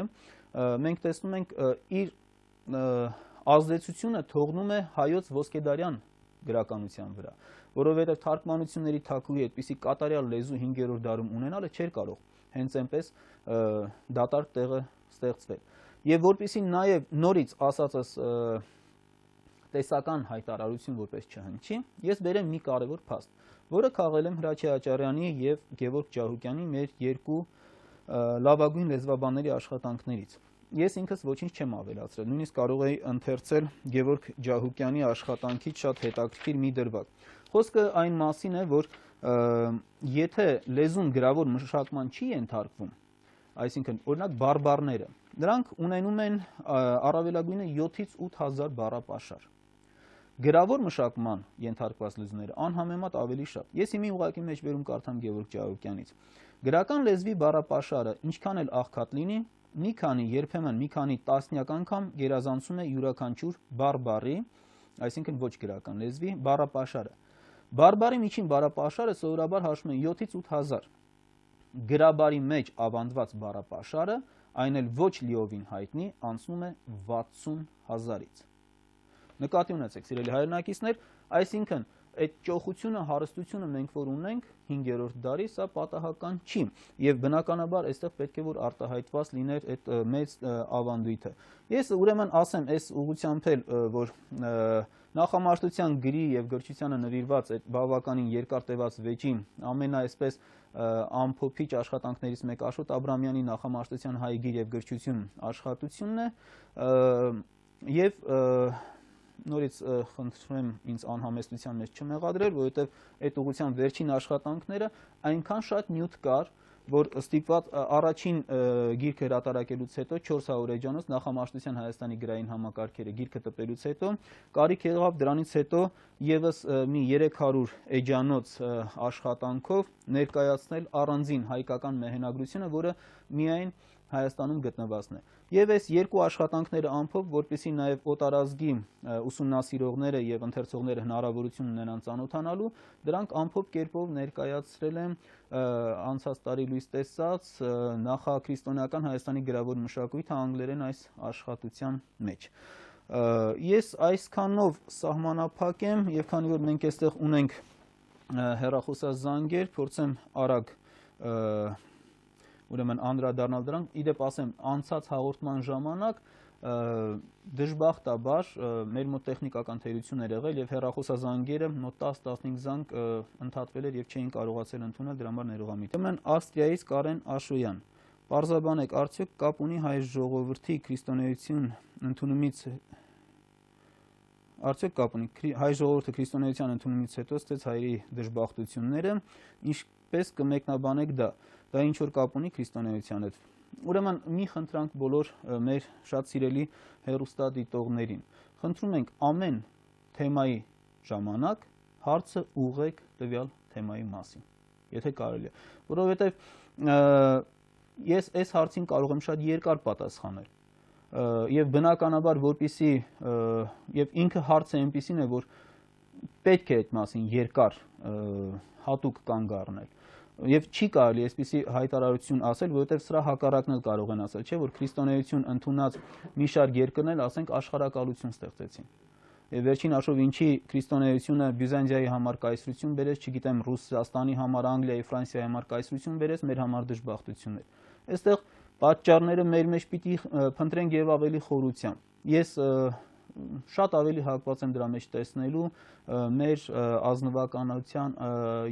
մենք տեսնում ենք իր ազդեցությունը թողնում է հայոց ոսկեդարյան գրականության վրա, որովհետև թարգմանությունների թագուհի այդպիսի կատարյալ լեզու 5-րդ դարում ունենալը չէր կարող հենց այնպես դատարկ տեղը ստեղծվել։ Եվ որպեսզի նաև նորից ասածս տեսական հայտարարություն որպես չհնչի, ես բերեմ մի կարևոր փաստ, որը քաղել եմ Հրաչյա Աճարյանի եւ Գևորգ Ջահուկյանի մեր 2 լավագույն լեզվաբանների աշխատանքներից։ Ես ինքս ոչինչ չեմ ավելացրել, նույնիսկ կարող էի ընթերցել Գևորգ Ջահուկյանի աշխատանքից շատ հետաքրքիր մի դրվագ։ Խոսքը այն մասին է, որ եթե լեզուն գրավոր մշակման չի ենթարկվում, այսինքն օրինակ բարբառները, նրանք ունենում են առավելագույնը 7-ից 8000 բառապաշար։ Գրավոր մշակման ենթարկված լեզուները անհամեմատ ավելի շատ։ Ես իմի ուղղակի մեջբերում կարդամ Գևորգ Ջահուկյանից։ Գրական լեզվի բառապաշարը ինչքան էլ աղքատ լինի, մի քանի երբեմն մի քանի տասնյակ անգամ գերազանցում է յուրաքանչյուր բարբառի, այսինքն ոչ գրական լեզվի բառապաշարը։ Բարբառի միջին բառապաշարը սովորաբար հաշվում է 7-ից 8000։ Գրաբարի մեջ ավանդված բառապաշարը, այն էլ ոչ լիովին հայտնի, անցնում է 60 000-ից։ Նկատի ունեցեք, սիրելի հայրենակիցներ, այսինքն այդ ճոխությունը, հարստությունը մենք որ ունենք 5-րդ դարի, սա պատահական չի եւ բնականաբար այստեղ պետք է որ արտահայտված լիներ այդ մեծ ավանդույթը։ Ես ուրեմն ասեմ այս ուղղությամբ էլ որ նախամարշտության գրի եւ գրչությանը նվիրված այդ բավականին երկար տևած վեճի ամենաայսպես ամփոփիչ աշխատանքներից մեկ Աշոտ Աբրամյանի նախամարշտության հայ գիր եւ գրչություն աշխատությունն է եւ նորից խնդրեմ ինձ անհամեստության մեջ չմեղադրել, որովհետև այդ ուղղության վերջին աշխատանքները այնքան շատ նյութ կար, որ ստիպված առաջին գիրքը հրատարակելուց հետո 400 էջանոց նախամարշտության Հայաստանի գրային համակարգերը գիրքը տպելուց հետո կարիք եղավ դրանից հետո եւս մի 300 էջանոց աշխատանքով ներկայացնել առանձին հայկական մեհենագրությունը, որը միայն Հայաստանում գտնվածն է։ Եվ այս երկու աշխատանքները ամփոփ, որպեսզի նաև օտարազգի ուսումնասիրողները եւ ընթերցողները հնարավորություն ունենան ծանոթանալու, դրանք ամփոփ կերպով ներկայացրել եմ անցած տարի լույս տեսած նախաքրիստոնեական Հայաստանի գրավոր մշակույթը անգլերեն այս աշխատության մեջ։ Ես այսքանով սահմանափակեմ եւ քանի որ մենք այստեղ ունենք հեռախոսազանգեր, փորձեմ արագ ուրեմն անդրադառնալ դրան, իդեպ ասեմ, անցած հաղորդման ժամանակ դժբախտաբար մեր մոտ տեխնիկական թերություն էր եղել եւ հեռախոսազանգերը մոտ 10-15 զանգ ընդհատվել էր եւ չէին կարողացել ընդունել, դրա համար ներողամիտ։ Ուրեմն Ավստրիայից Կարեն Աշոյան։ Պարզաբանեք, արդյոք կապ ունի հայ ժողովրդի քրիստոնեություն ընդունումից հայ ժողովուրդը քրիստոնեության ընդունումից հետո ստեց հայերի դժբախտությունները, ինչպես կմեկնաբանեք դա։ Դա ինչ որ կապ ունի քրիստոնեության հետ։ Ուրեմն մի խնդրանք բոլոր մեր շատ սիրելի հեռուստադիտողներին։ Խնդրում ենք ամեն թեմայի ժամանակ հարցը ուղղեք տվյալ թեմայի մասին, եթե կարելի է, որովհետև ես այս հարցին կարող եմ շատ երկար պատասխանել եւ բնականաբար որպեսի եւ ինքը հարցը այնպեսին է, որ պետք է այդ մասին երկար հատուկ կանգ առնել։ Եվ չի կարելի այսպիսի հայտարարություն ասել, որովհետև սրա հակառակն էլ կարող են ասել, չէ՞ որ քրիստոնեություն ընդունած մի շարք երկրներ, ասենք, աշխարհակալություն ստեղծեցին։ Եվ վերջին հաշվով ինչի քրիստոնեությունը Բյուզանդիայի համար կայսրություն բերեց, չգիտեմ, Ռուսաստանի համար, Անգլիայի, Ֆրանսիայի համար կայսրություն բերեց, մեր համար դժբախտություններ։ Այստեղ պատճառները մեր մեջ պիտի փնտրենք եւ ավելի խորությամբ։ Ես շատ ավելի հակված եմ դրա մեջ տեսնելու մեր ազնվականության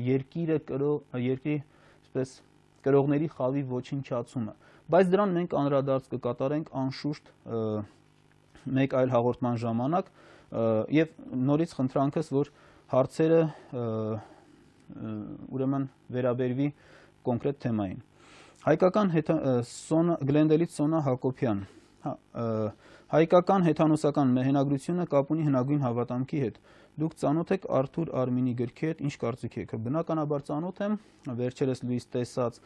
երկրի այսպես կրողների խավի ոչնչացումը, բայց դրան մենք անդրադարձ կկատարենք անշուշտ մեկ այլ հաղորդման ժամանակ եւ նորից խնդրանքս, որ հարցերը ուրեմն վերաբերվի կոնկրետ թեմային։ Հայկական Գլենդելից Սոնա Հակոբյան։ Հայկական հեթանոսական մեհենագրությունը կապ ունի հնագույն հավատամքի հետ։ Դուք ծանոթ եք Արթուր Արմինի գրքի հետ, ինչ կարծիք եք։ Բնականաբար ծանոթ եմ, վերջերս լույս տեսած,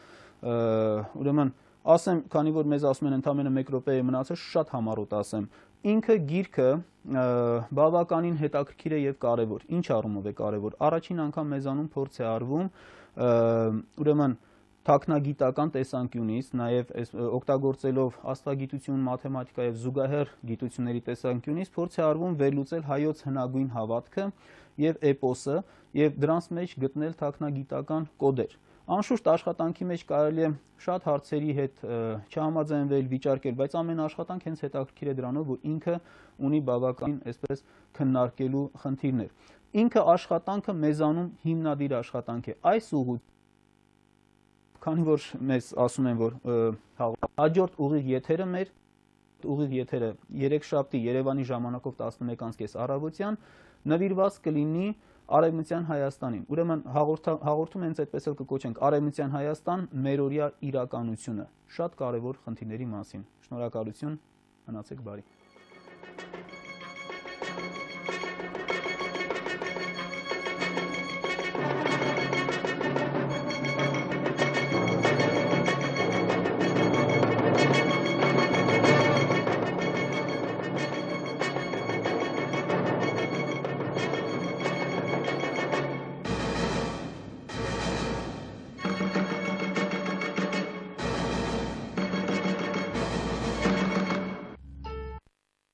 ուրեմն ասեմ, քանի որ մեզ ասում են ընդամենը 1 րոպե է մնացել, շատ համառոտ ասեմ։ Ինքը գիրքը բավականին հետաքրքիր է եւ կարեւոր։ Ինչ առումով է կարեւոր։ Առաջին անգամ մեզանում փորձ է արվում, ուրեմն թաքնագիտական տեսանկյունից, նաև օգտագործելով աստղագիտություն, մաթեմատիկա եւ զուգահեռ գիտությունների տեսանկյունից փորձ է արվում վերլուծել հայոց հնագույն հավատքը եւ էպոսը եւ դրանց մեջ գտնել թաքնագիտական կոդեր։ Անշուշտ աշխատանքի մեջ կարելի է շատ հարցերի հետ չհամաձայնվել, վիճարկել, բայց ամեն աշխատանք հենց հետաքրքիր է դրանով, որ ինքը ունի բավականին այսպես քննարկելու խնդիրներ։ Ինքը աշխատանքը մեզանում հիմնադիր աշխատանք է։ Այս ուղղությամբ քանի որ մեզ ասում են, որ հաջորդ ուղիղ եթերը մեր ուղիղ եթերը երեքշաբթի Երևանի ժամանակով 11:30 առավոտյան նվիրված կլինի Արևմտյան Հայաստանին։ Ուրեմն հաղորդում հենց այդպես էլ կկոչենք Արևմտյան Հայաստան մերօրյա իրականությունը։ Շատ կարևոր խնդիրների մասին։ Շնորհակալություն, մնացեք բարի։